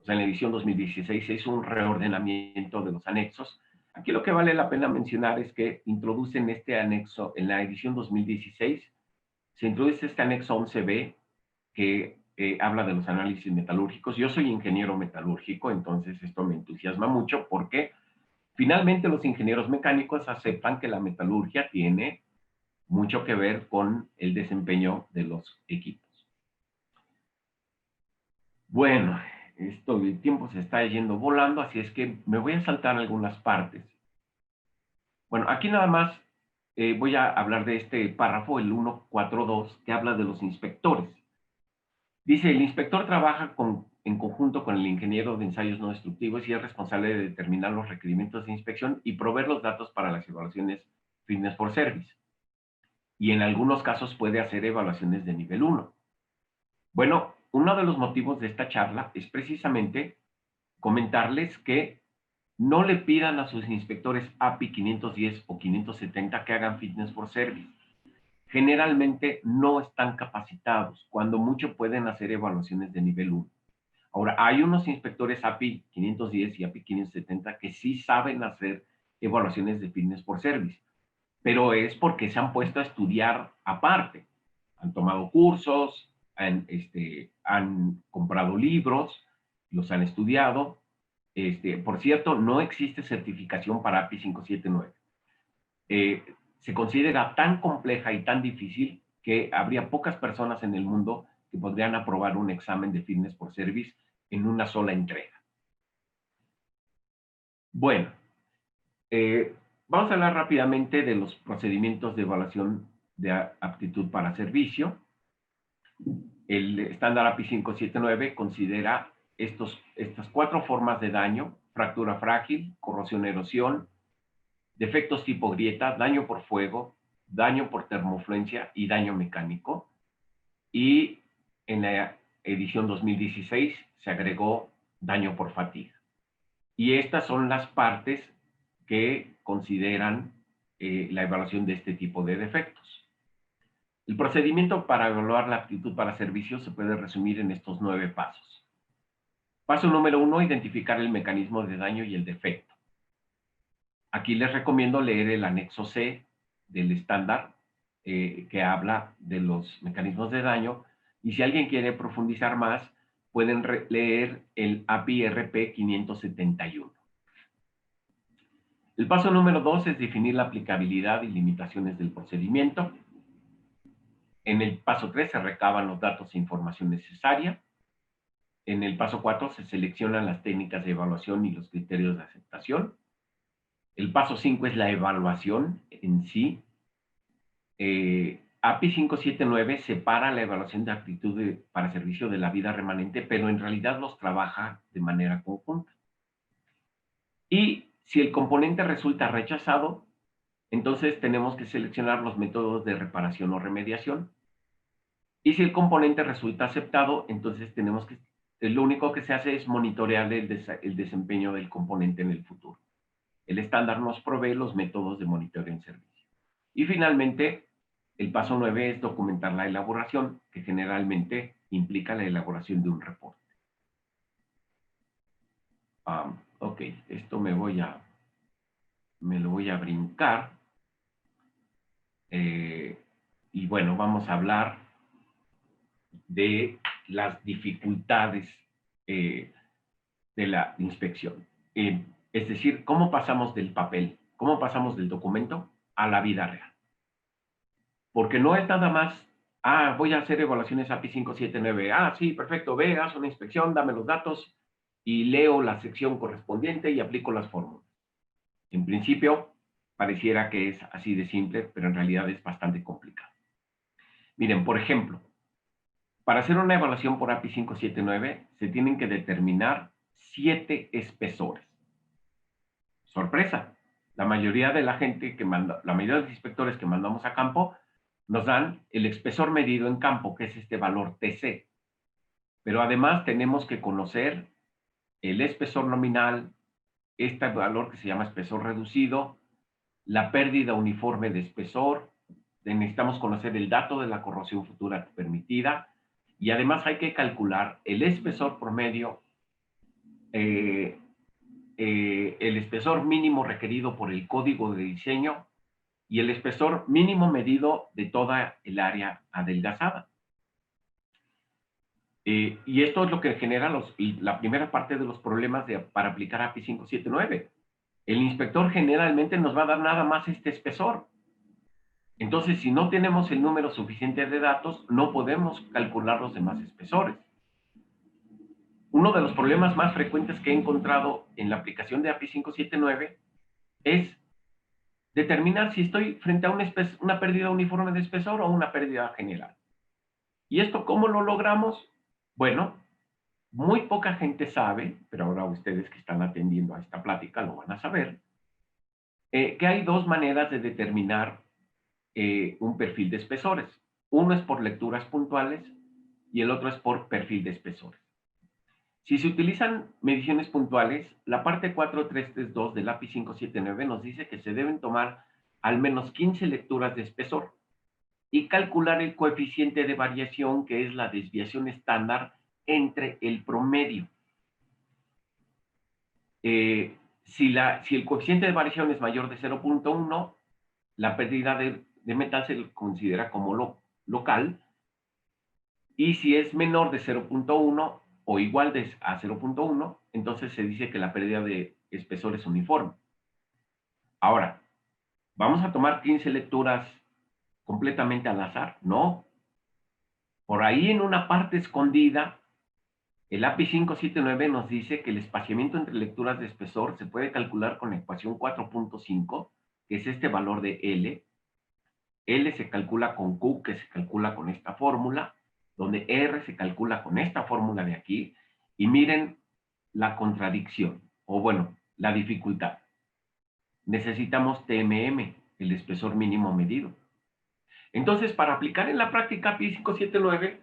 O sea, en la edición 2016 se hizo un reordenamiento de los anexos. Aquí lo que vale la pena mencionar es que introducen este anexo en la edición 2016, se introduce este anexo 11B que habla de los análisis metalúrgicos. Yo soy ingeniero metalúrgico, entonces esto me entusiasma mucho porque finalmente los ingenieros mecánicos aceptan que la metalurgia tiene mucho que ver con el desempeño de los equipos. Bueno, el tiempo se está yendo volando, así es que me voy a saltar algunas partes. Bueno, aquí nada más voy a hablar de este párrafo, el 142, que habla de los inspectores. Dice, el inspector trabaja en conjunto con el ingeniero de ensayos no destructivos y es responsable de determinar los requerimientos de inspección y proveer los datos para las evaluaciones Fitness for Service. Y en algunos casos puede hacer evaluaciones de nivel 1. Bueno, uno de los motivos de esta charla es precisamente comentarles que no le pidan a sus inspectores API 510 o 570 que hagan Fitness for Service. Generalmente no están capacitados, cuando mucho pueden hacer evaluaciones de nivel 1. Ahora, hay unos inspectores API 510 y API 570 que sí saben hacer evaluaciones de Fitness for Service, pero es porque se han puesto a estudiar aparte. Han tomado cursos, han comprado libros, los han estudiado. Por cierto, no existe certificación para API 579. Se considera tan compleja y tan difícil que habría pocas personas en el mundo que podrían aprobar un examen de Fitness for Service en una sola entrega. Bueno, vamos a hablar rápidamente de los procedimientos de evaluación de aptitud para servicio. El estándar API 579 considera estas 4 formas de daño: fractura frágil, corrosión, erosión, defectos tipo grieta, daño por fuego, daño por termofluencia y daño mecánico. Y en la edición 2016 se agregó daño por fatiga. Y estas son las partes que consideran la evaluación de este tipo de defectos. El procedimiento para evaluar la aptitud para servicio se puede resumir en estos 9 pasos. Paso número 1, identificar el mecanismo de daño y el defecto. Aquí les recomiendo leer el anexo C del estándar que habla de los mecanismos de daño, y si alguien quiere profundizar más, pueden leer el API RP 571. El paso número 2 es definir la aplicabilidad y limitaciones del procedimiento. En el paso 3 se recaban los datos e información necesaria. En el paso 4 se seleccionan las técnicas de evaluación y los criterios de aceptación. El paso 5 es la evaluación en sí. API 579 separa la evaluación de aptitud para servicio de la vida remanente, pero en realidad los trabaja de manera conjunta. Y si el componente resulta rechazado, entonces tenemos que seleccionar los métodos de reparación o remediación. Y si el componente resulta aceptado, entonces lo único que se hace es monitorear el desempeño del componente en el futuro. El estándar nos provee los métodos de monitoreo en servicio. Y finalmente, el paso 9 es documentar la elaboración, que generalmente implica la elaboración de un reporte. Ok, esto me lo voy a brincar. Y bueno, vamos a hablar de las dificultades de la inspección. Es decir, cómo pasamos del papel, cómo pasamos del documento a la vida real. Porque no es nada más, voy a hacer evaluaciones API 579, sí, perfecto, ve, haz una inspección, dame los datos y leo la sección correspondiente y aplico las fórmulas. En principio, pareciera que es así de simple, pero en realidad es bastante complicado. Miren, por ejemplo, para hacer una evaluación por API 579 se tienen que determinar 7 espesores. Sorpresa, la mayoría de la mayoría de los inspectores que mandamos a campo nos dan el espesor medido en campo, que es este valor TC. Pero además tenemos que conocer el espesor nominal, este valor que se llama espesor reducido, la pérdida uniforme de espesor, necesitamos conocer el dato de la corrosión futura permitida, y además hay que calcular el espesor promedio, el espesor mínimo requerido por el código de diseño y el espesor mínimo medido de toda el área adelgazada. Y esto es lo que genera la primera parte de los problemas para aplicar API 579. El inspector generalmente nos va a dar nada más este espesor. Entonces, si no tenemos el número suficiente de datos, no podemos calcular los demás espesores. Uno de los problemas más frecuentes que he encontrado en la aplicación de API 579 es determinar si estoy frente a una pérdida uniforme de espesor o una pérdida general. ¿Y esto cómo lo logramos? Bueno, muy poca gente sabe, pero ahora ustedes que están atendiendo a esta plática lo van a saber, que hay dos maneras de determinar un perfil de espesores. Uno es por lecturas puntuales y el otro es por perfil de espesores. Si se utilizan mediciones puntuales, la parte 4332 del API 579 nos dice que se deben tomar al menos 15 lecturas de espesor y calcular el coeficiente de variación, que es la desviación estándar entre el promedio. Si el coeficiente de variación es mayor de 0.1, la pérdida de metal se considera como local, y si es menor de 0.1 o igual a 0.1, entonces se dice que la pérdida de espesor es uniforme. Ahora, ¿vamos a tomar 15 lecturas completamente al azar? No. Por ahí en una parte escondida, el API 579 nos dice que el espaciamiento entre lecturas de espesor se puede calcular con la ecuación 4.5, que es este valor de L. L se calcula con Q, que se calcula con esta fórmula, donde R se calcula con esta fórmula de aquí. Y miren la contradicción, o bueno, la dificultad. Necesitamos TMM, el espesor mínimo medido. Entonces, para aplicar en la práctica API 579,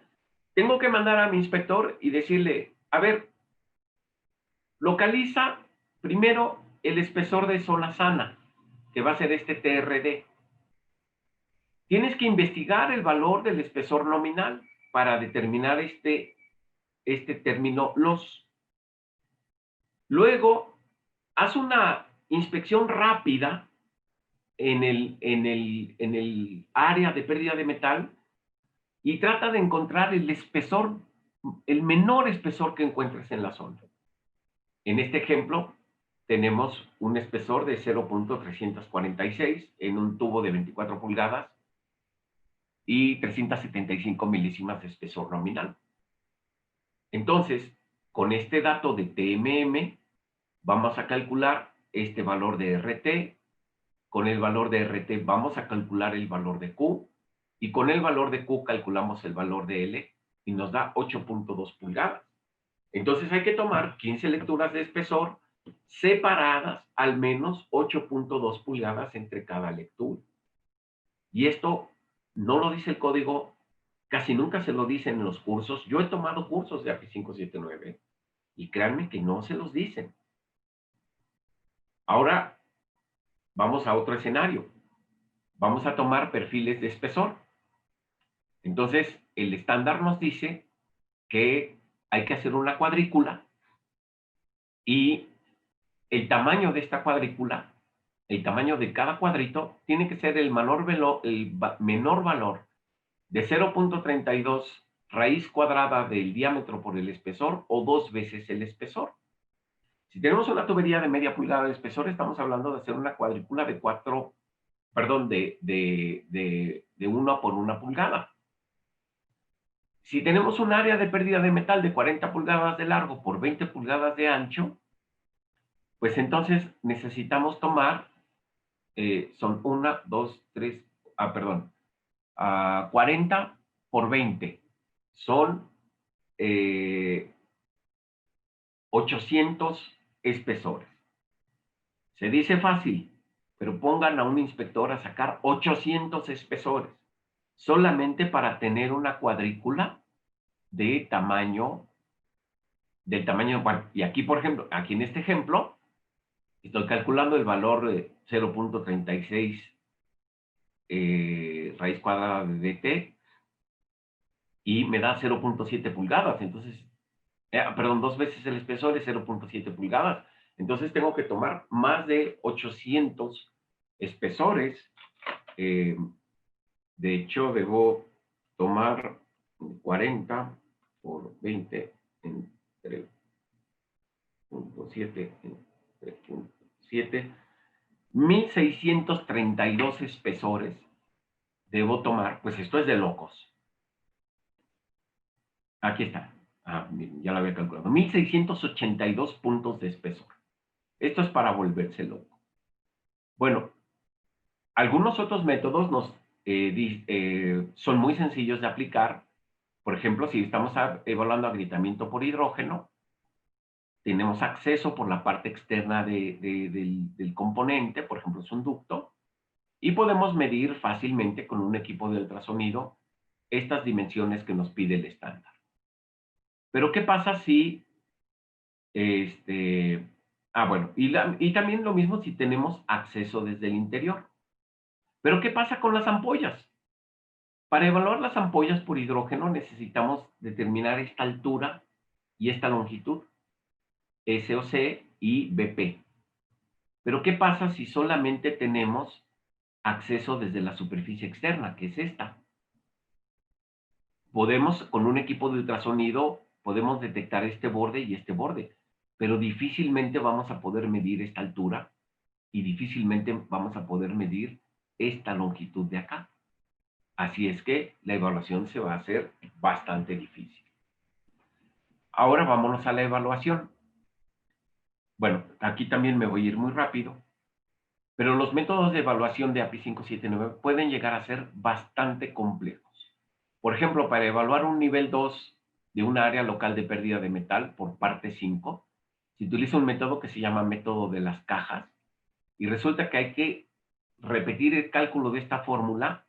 tengo que mandar a mi inspector y decirle, a ver, localiza primero el espesor de zona sana, que va a ser este TRD. Tienes que investigar el valor del espesor nominal para determinar este término loss. Luego, haz una inspección rápida en el área de pérdida de metal y trata de encontrar el espesor, el menor espesor que encuentres en la zona. En este ejemplo, tenemos un espesor de 0.346 en un tubo de 24 pulgadas y 375 milésimas de espesor nominal. Entonces, con este dato de TMM, vamos a calcular este valor de RT. Con el valor de RT vamos a calcular el valor de Q. Y con el valor de Q calculamos el valor de L y nos da 8.2 pulgadas. Entonces hay que tomar 15 lecturas de espesor separadas al menos 8.2 pulgadas entre cada lectura. Y esto no lo dice el código, casi nunca se lo dicen en los cursos. Yo he tomado cursos de API 579 y créanme que no se los dicen. Ahora vamos a otro escenario. Vamos a tomar perfiles de espesor. Entonces, el estándar nos dice que hay que hacer una cuadrícula y el tamaño de esta cuadrícula, el tamaño de cada cuadrito, tiene que ser el menor valor de 0.32 raíz cuadrada del diámetro por el espesor o 2 veces el espesor. Si tenemos una tubería de media pulgada de espesor, estamos hablando de hacer una cuadrícula de 1 por 1 pulgada. Si tenemos un área de pérdida de metal de 40 pulgadas de largo por 20 pulgadas de ancho, pues entonces necesitamos tomar, son 1, 2, 3, 40 por 20. Son 800 espesores. Se dice fácil, pero pongan a un inspector a sacar 800 espesores, solamente para tener una cuadrícula del tamaño, y aquí, por ejemplo, aquí en este ejemplo, estoy calculando el valor de 0.36 raíz cuadrada de dt y me da 0.7 pulgadas. Entonces, perdón, 2 veces el espesor es 0.7 pulgadas. Entonces tengo que tomar más de 800 espesores. De hecho, debo tomar 40 por 20 en 3.7 en 3.7. 1632 espesores debo tomar. Pues esto es de locos. Aquí está. Miren, ya lo había calculado. 1682 puntos de espesor. Esto es para volverse loco. Bueno, Algunos otros métodos son muy sencillos de aplicar. Por ejemplo, si estamos evaluando agrietamiento por hidrógeno, tenemos acceso por la parte externa del componente, por ejemplo, es un ducto, y podemos medir fácilmente con un equipo de ultrasonido estas dimensiones que nos pide el estándar. Pero ¿qué pasa si, este, bueno, y también lo mismo si tenemos acceso desde el interior. Pero ¿qué pasa con las ampollas? Para evaluar las ampollas por hidrógeno necesitamos determinar esta altura y esta longitud, SOC y BP. Pero ¿qué pasa si solamente tenemos acceso desde la superficie externa, que es esta? Podemos, con un equipo de ultrasonido, podemos detectar este borde y este borde, pero difícilmente vamos a poder medir esta altura y difícilmente vamos a poder medir esta longitud de acá. Así es que la evaluación se va a hacer bastante difícil. Ahora vámonos a la evaluación. Bueno, aquí también me voy a ir muy rápido, pero los métodos de evaluación de API 579 pueden llegar a ser bastante complejos. Por ejemplo, para evaluar un nivel 2 de un área local de pérdida de metal por parte 5, se utiliza un método que se llama método de las cajas, y resulta que hay que repetir el cálculo de esta fórmula.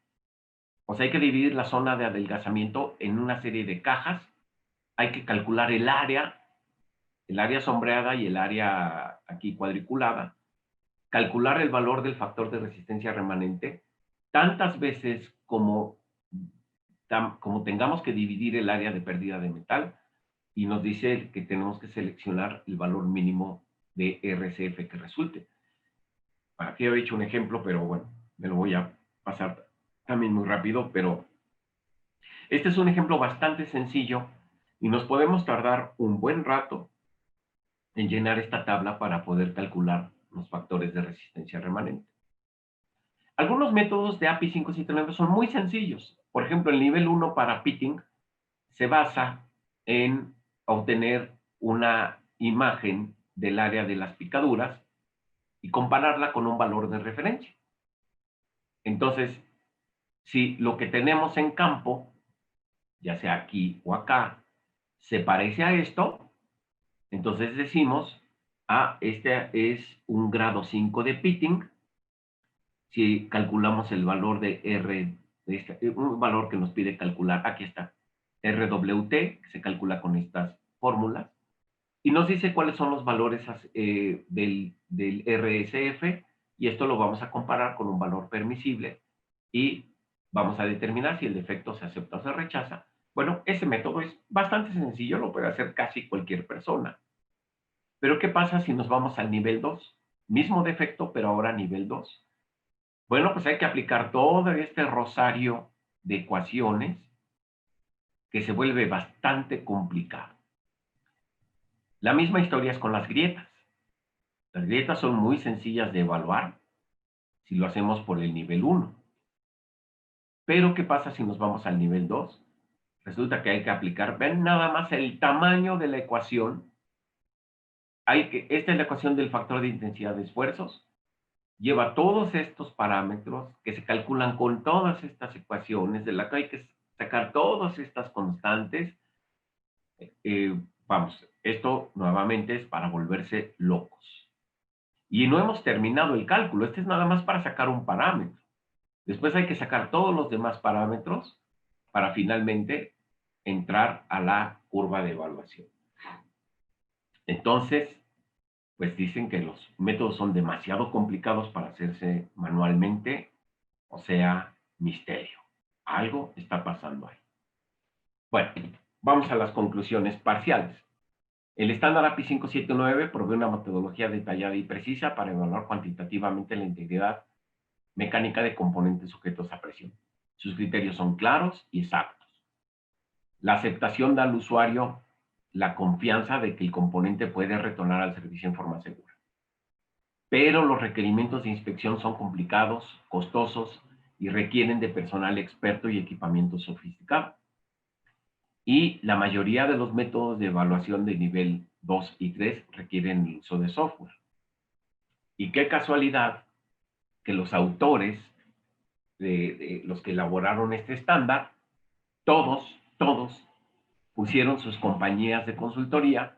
O sea, hay que dividir la zona de adelgazamiento en una serie de cajas, hay que calcular el área sombreada y el área aquí cuadriculada, calcular el valor del factor de resistencia remanente tantas veces como tengamos que dividir el área de pérdida de metal, y nos dice que tenemos que seleccionar el valor mínimo de RCF que resulte. Aquí he hecho un ejemplo, pero bueno, me lo voy a pasar también muy rápido, pero este es un ejemplo bastante sencillo y nos podemos tardar un buen rato en llenar esta tabla para poder calcular los factores de resistencia remanente. Algunos métodos de API 579 son muy sencillos. Por ejemplo, el nivel 1 para pitting se basa en obtener una imagen del área de las picaduras y compararla con un valor de referencia. Entonces, si lo que tenemos en campo, ya sea aquí o acá, se parece a esto, entonces decimos, este es un grado 5 de pitting. Si calculamos el valor de R, un valor que nos pide calcular, aquí está, RWT, que se calcula con estas fórmulas, y nos dice cuáles son los valores del RSF, y esto lo vamos a comparar con un valor permisible, y vamos a determinar si el defecto se acepta o se rechaza. Bueno, ese método es bastante sencillo, lo puede hacer casi cualquier persona. Pero ¿qué pasa si nos vamos al nivel 2? Mismo defecto, pero ahora nivel 2. Bueno, pues hay que aplicar todo este rosario de ecuaciones que se vuelve bastante complicado. La misma historia es con las grietas. Las grietas son muy sencillas de evaluar si lo hacemos por el nivel 1. Pero ¿qué pasa si nos vamos al nivel 2? Resulta que hay que aplicar, ven nada más el tamaño de la ecuación. Esta es la ecuación del factor de intensidad de esfuerzos. Lleva todos estos parámetros que se calculan con todas estas ecuaciones, de la que hay que sacar todas estas constantes. Vamos, esto nuevamente es para volverse locos. Y no hemos terminado el cálculo, este es nada más para sacar un parámetro. Después hay que sacar todos los demás parámetros para finalmente entrar a la curva de evaluación. Entonces, pues dicen que los métodos son demasiado complicados para hacerse manualmente, o sea, misterio. Algo está pasando ahí. Bueno, vamos a las conclusiones parciales. El estándar API 579 provee una metodología detallada y precisa para evaluar cuantitativamente la integridad mecánica de componentes sujetos a presión. Sus criterios son claros y exactos. La aceptación da al usuario la confianza de que el componente puede retornar al servicio en forma segura. Pero los requerimientos de inspección son complicados, costosos y requieren de personal experto y equipamiento sofisticado. Y la mayoría de los métodos de evaluación de nivel 2 y 3 requieren el uso de software. Y qué casualidad que los autores los que elaboraron este estándar, todos pusieron sus compañías de consultoría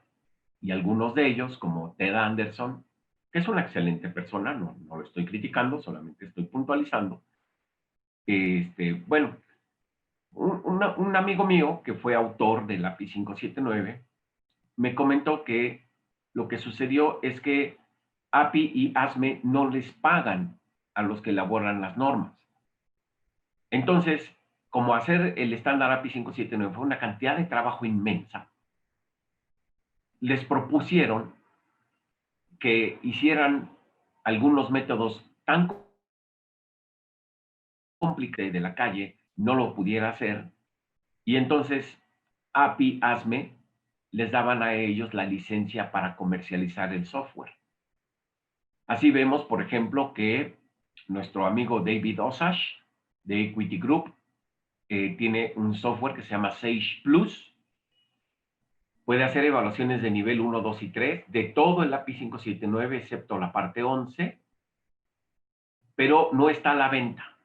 y algunos de ellos, como Ted Anderson, que es una excelente persona, no lo estoy criticando, solamente estoy puntualizando. Bueno, un amigo mío que fue autor del API 579 me comentó que lo que sucedió es que API y ASME no les pagan a los que elaboran las normas. Entonces, como hacer el estándar API 579 fue una cantidad de trabajo inmensa, les propusieron que hicieran algunos métodos tan complicados de la calle, no lo pudiera hacer, y entonces API, ASME, les daban a ellos la licencia para comercializar el software. Así vemos, por ejemplo, que nuestro amigo David Osage, de Equity Group, tiene un software que se llama Sage Plus. Puede hacer evaluaciones de nivel 1, 2 y 3 de todo el API 579, excepto la parte 11, pero no está a la venta.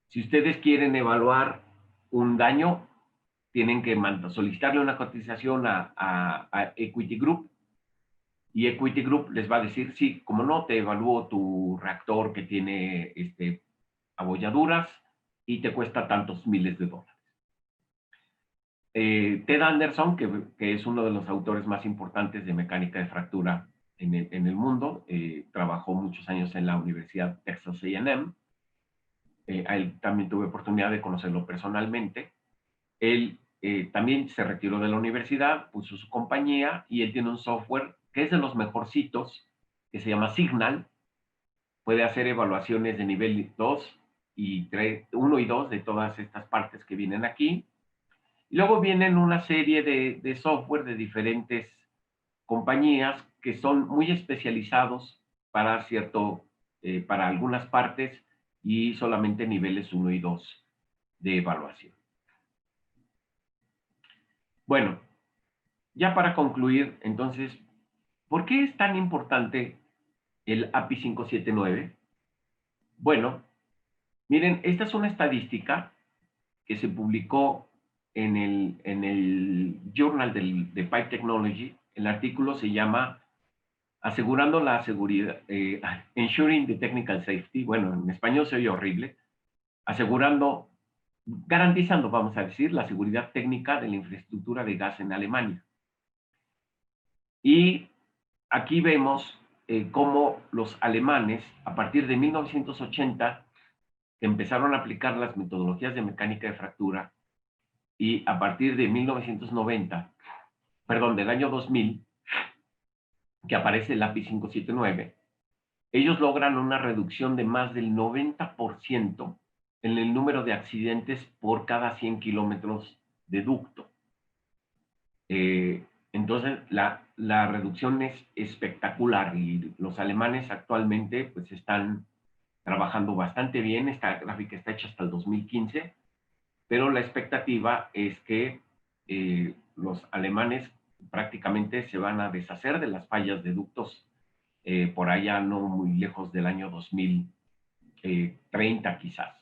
Si ustedes quieren evaluar un daño, tienen que solicitarle una cotización a Equity Group, y Equity Group les va a decir, sí, como no, te evalúo tu reactor que tiene abolladuras y te cuesta tantos miles de dólares. Ted Anderson, que es uno de los autores más importantes de mecánica de fractura en el mundo, trabajó muchos años en la Universidad Texas A&M. A él también tuve oportunidad de conocerlo personalmente. Él también se retiró de la universidad, puso su compañía y él tiene un software que es de los mejorcitos, que se llama Signal. Puede hacer evaluaciones de nivel 2 y 3, 1 y 2 de todas estas partes que vienen aquí. Y luego vienen una serie de software de diferentes compañías que son muy especializados para para algunas partes y solamente niveles 1 y 2 de evaluación. Bueno, ya para concluir, entonces, ¿por qué es tan importante el API 579? Bueno, miren, esta es una estadística que se publicó en el Journal de Pipe Technology. El artículo se llama Asegurando la seguridad, Ensuring the Technical Safety. Bueno, en español se oye horrible. Garantizando, vamos a decir, la seguridad técnica de la infraestructura de gas en Alemania. Y aquí vemos cómo los alemanes, a partir de 1980, empezaron a aplicar las metodologías de mecánica de fractura, y a partir de 1990, perdón, del año 2000, que aparece el API 579, ellos logran una reducción de más del 90% en el número de accidentes por cada 100 kilómetros de ducto. Entonces, la reducción es espectacular y los alemanes actualmente pues están trabajando bastante bien. Esta gráfica está hecha hasta el 2015, pero la expectativa es que los alemanes prácticamente se van a deshacer de las fallas de ductos por allá no muy lejos del año 2030 quizás.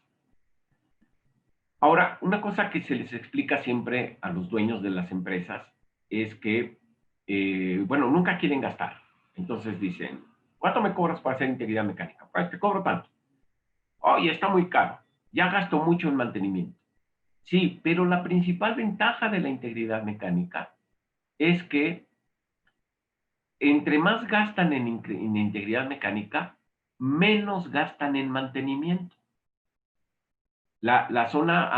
Ahora, una cosa que se les explica siempre a los dueños de las empresas es que, bueno, nunca quieren gastar. Entonces dicen, ¿cuánto me cobras para hacer integridad mecánica? Pues te cobro tanto. Oye, está muy caro. Ya gasto mucho en mantenimiento. Sí, pero la principal ventaja de la integridad mecánica es que entre más gastan en integridad mecánica, menos gastan en mantenimiento. La zona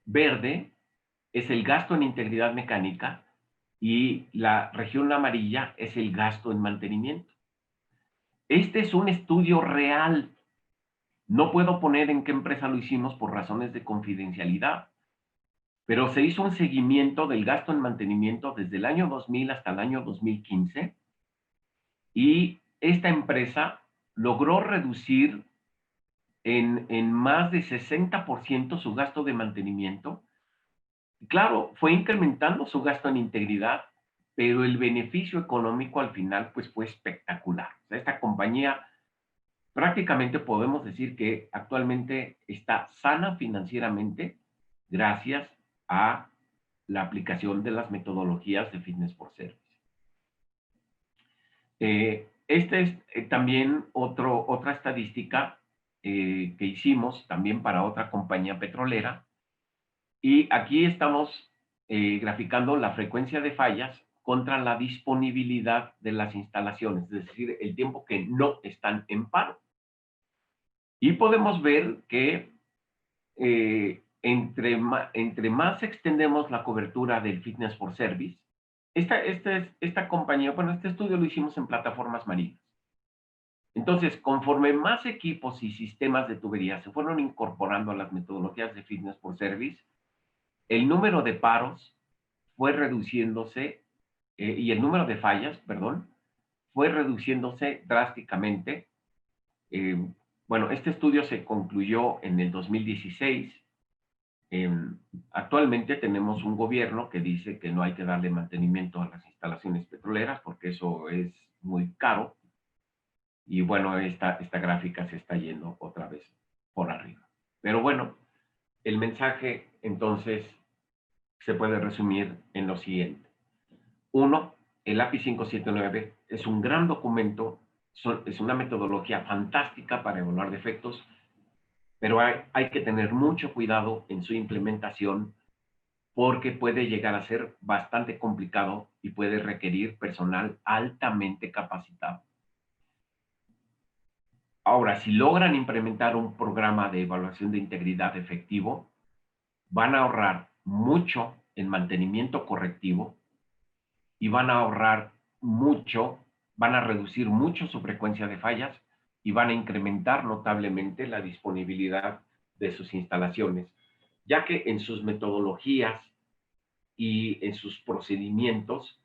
verde es el gasto en integridad mecánica y la región amarilla es el gasto en mantenimiento. Este es un estudio real. No puedo poner en qué empresa lo hicimos por razones de confidencialidad, pero se hizo un seguimiento del gasto en mantenimiento desde el año 2000 hasta el año 2015 y esta empresa logró reducir en más de 60% su gasto de mantenimiento. Claro, fue incrementando su gasto en integridad, pero el beneficio económico al final pues fue espectacular. O sea, esta compañía prácticamente podemos decir que actualmente está sana financieramente gracias a la aplicación de las metodologías de Fitness for Service. Esta es también otra estadística que hicimos también para otra compañía petrolera, y aquí estamos graficando la frecuencia de fallas contra la disponibilidad de las instalaciones, es decir, el tiempo que no están en paro. Y podemos ver que entre más extendemos la cobertura del Fitness for Service, esta compañía, bueno, este estudio lo hicimos en plataformas marinas. Entonces, conforme más equipos y sistemas de tubería se fueron incorporando a las metodologías de Fitness for Service, el número de paros fue reduciéndose, y el número de fallas, perdón, fue reduciéndose drásticamente. Bueno, este estudio se concluyó en el 2016. Actualmente tenemos un gobierno que dice que no hay que darle mantenimiento a las instalaciones petroleras porque eso es muy caro. Y bueno, esta gráfica se está yendo otra vez por arriba. Pero bueno, el mensaje entonces se puede resumir en lo siguiente. Uno, el API 579 es un gran documento, es una metodología fantástica para evaluar defectos, pero hay que tener mucho cuidado en su implementación porque puede llegar a ser bastante complicado y puede requerir personal altamente capacitado. Ahora, si logran implementar un programa de evaluación de integridad efectivo, van a ahorrar mucho en mantenimiento correctivo y van a ahorrar mucho, van a reducir mucho su frecuencia de fallas y van a incrementar notablemente la disponibilidad de sus instalaciones, ya que en sus metodologías y en sus procedimientos,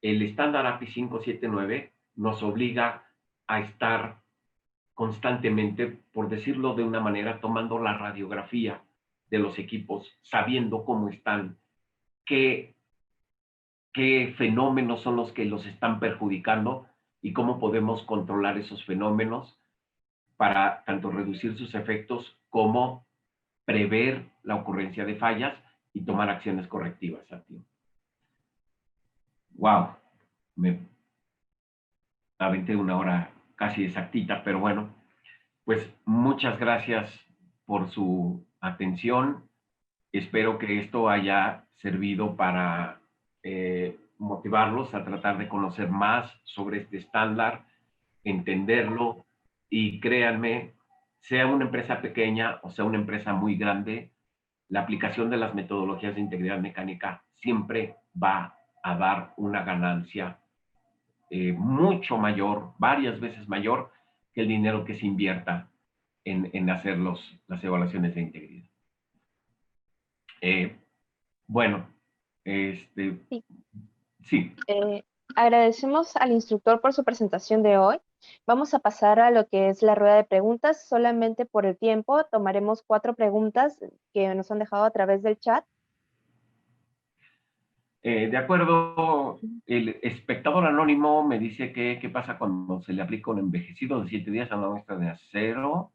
el estándar API 579 nos obliga a estar constantemente, por decirlo de una manera, tomando la radiografía de los equipos, sabiendo cómo están, qué fenómenos son los que los están perjudicando y cómo podemos controlar esos fenómenos para tanto reducir sus efectos como prever la ocurrencia de fallas y tomar acciones correctivas a tiempo. Wow, me aventé una hora casi exactita, pero bueno, pues muchas gracias por su atención. Espero que esto haya servido para motivarlos a tratar de conocer más sobre este estándar, entenderlo, y créanme, sea una empresa pequeña o sea una empresa muy grande, la aplicación de las metodologías de integridad mecánica siempre va a dar una ganancia mucho mayor, varias veces mayor que el dinero que se invierta en hacer las evaluaciones de integridad. Bueno, Sí. sí. Agradecemos al instructor por su presentación de hoy. Vamos a pasar a lo que es la rueda de preguntas. Solamente por el tiempo tomaremos 4 preguntas que nos han dejado a través del chat. De acuerdo, el espectador anónimo me dice que qué pasa cuando se le aplica un envejecido de 7 días a una muestra de acero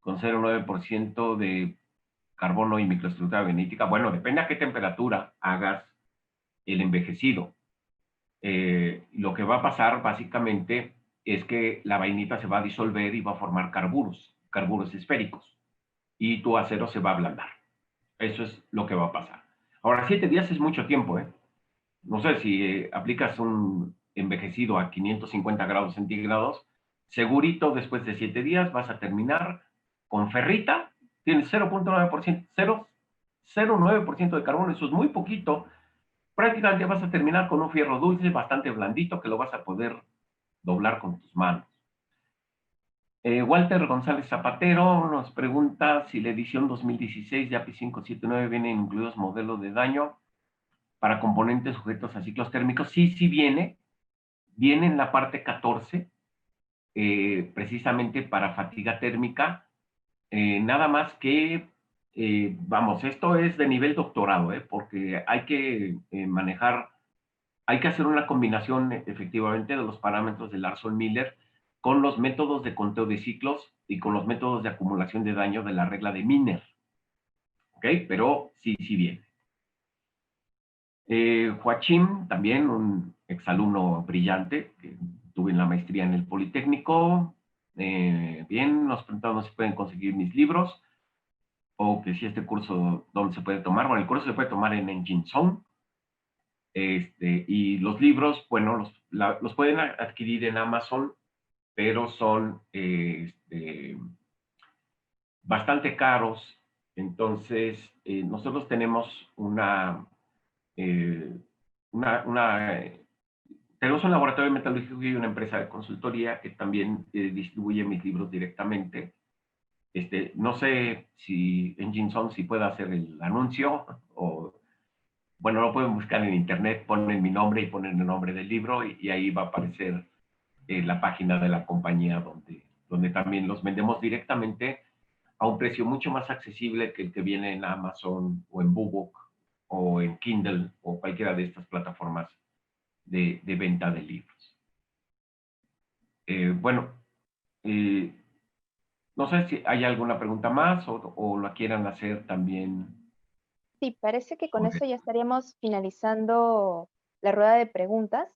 con 0,9% de carbono y microestructura benítica. Bueno, depende a qué temperatura hagas el envejecido. Lo que va a pasar básicamente es que la vainita se va a disolver y va a formar carburos esféricos, y tu acero se va a ablandar. Eso es lo que va a pasar. Ahora, 7 días es mucho tiempo, ¿eh? No sé, si aplicas un envejecido a 550 grados centígrados, segurito después de 7 días vas a terminar con ferrita, tienes 0,9%, 0,09% de carbono, eso es muy poquito. Prácticamente vas a terminar con un fierro dulce, bastante blandito, que lo vas a poder doblar con tus manos. Walter González Zapatero nos pregunta si la edición 2016 de API 579 viene incluidos modelos de daño para componentes sujetos a ciclos térmicos. Sí, sí viene en la parte 14, precisamente para fatiga térmica, nada más que, vamos, esto es de nivel doctorado, porque hay que hay que hacer una combinación efectivamente de los parámetros de Larson-Miller con los métodos de conteo de ciclos y con los métodos de acumulación de daño de la regla de Miner. ¿Ok? Pero sí viene. Joachim, también un exalumno brillante, que tuve en la maestría en el Politécnico. Bien, nos preguntaron si pueden conseguir mis libros, o que si este curso, ¿dónde se puede tomar? Bueno, el curso se puede tomar en Engine Zone. Y los libros, bueno, los pueden adquirir en Amazon, pero son bastante caros. Entonces, nosotros tenemos tenemos un laboratorio de metalurgia y una empresa de consultoría que también distribuye mis libros directamente. No sé si Engine Zone si puede hacer el anuncio o, bueno, lo pueden buscar en internet, ponen mi nombre y ponen el nombre del libro y ahí va a aparecer la página de la compañía donde también los vendemos directamente a un precio mucho más accesible que el que viene en Amazon o en BookBook o en Kindle o cualquiera de estas plataformas de venta de libros. Bueno, no sé si hay alguna pregunta más o la quieran hacer también. Sí, parece que con eso ya estaríamos finalizando la rueda de preguntas.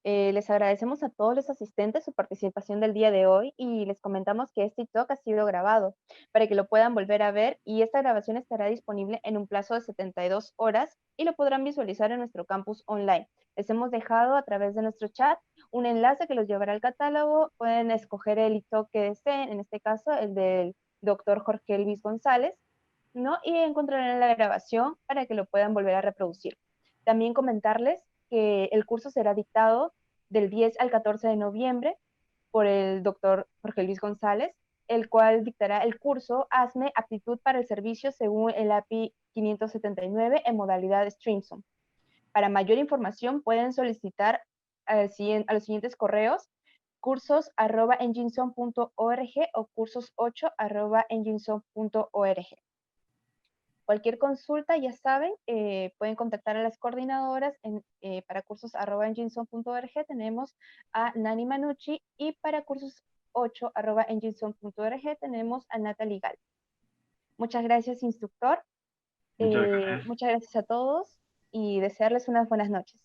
Les agradecemos a todos los asistentes su participación del día de hoy y les comentamos que este talk ha sido grabado para que lo puedan volver a ver y esta grabación estará disponible en un plazo de 72 horas y lo podrán visualizar en nuestro campus online. Les hemos dejado a través de nuestro chat un enlace que los llevará al catálogo. Pueden escoger el talk que deseen, en este caso el del doctor Jorge Elvis González, ¿no? Y encontrarán la grabación para que lo puedan volver a reproducir. También comentarles que el curso será dictado del 10 al 14 de noviembre por el doctor Jorge Luis González, el cual dictará el curso Hazme aptitud para el servicio según el API 579 en modalidad Streamson. Para mayor información pueden solicitar a los siguientes correos: cursos@enginezone.org o cursos8@enginezone.org. Cualquier consulta, ya saben, pueden contactar a las coordinadoras para cursos@enginezone.org. Tenemos a Nani Manucci y para cursos8@enginezone.org tenemos a Natalie Gal. Muchas gracias, instructor. Muchas gracias. Muchas gracias a todos y desearles unas buenas noches.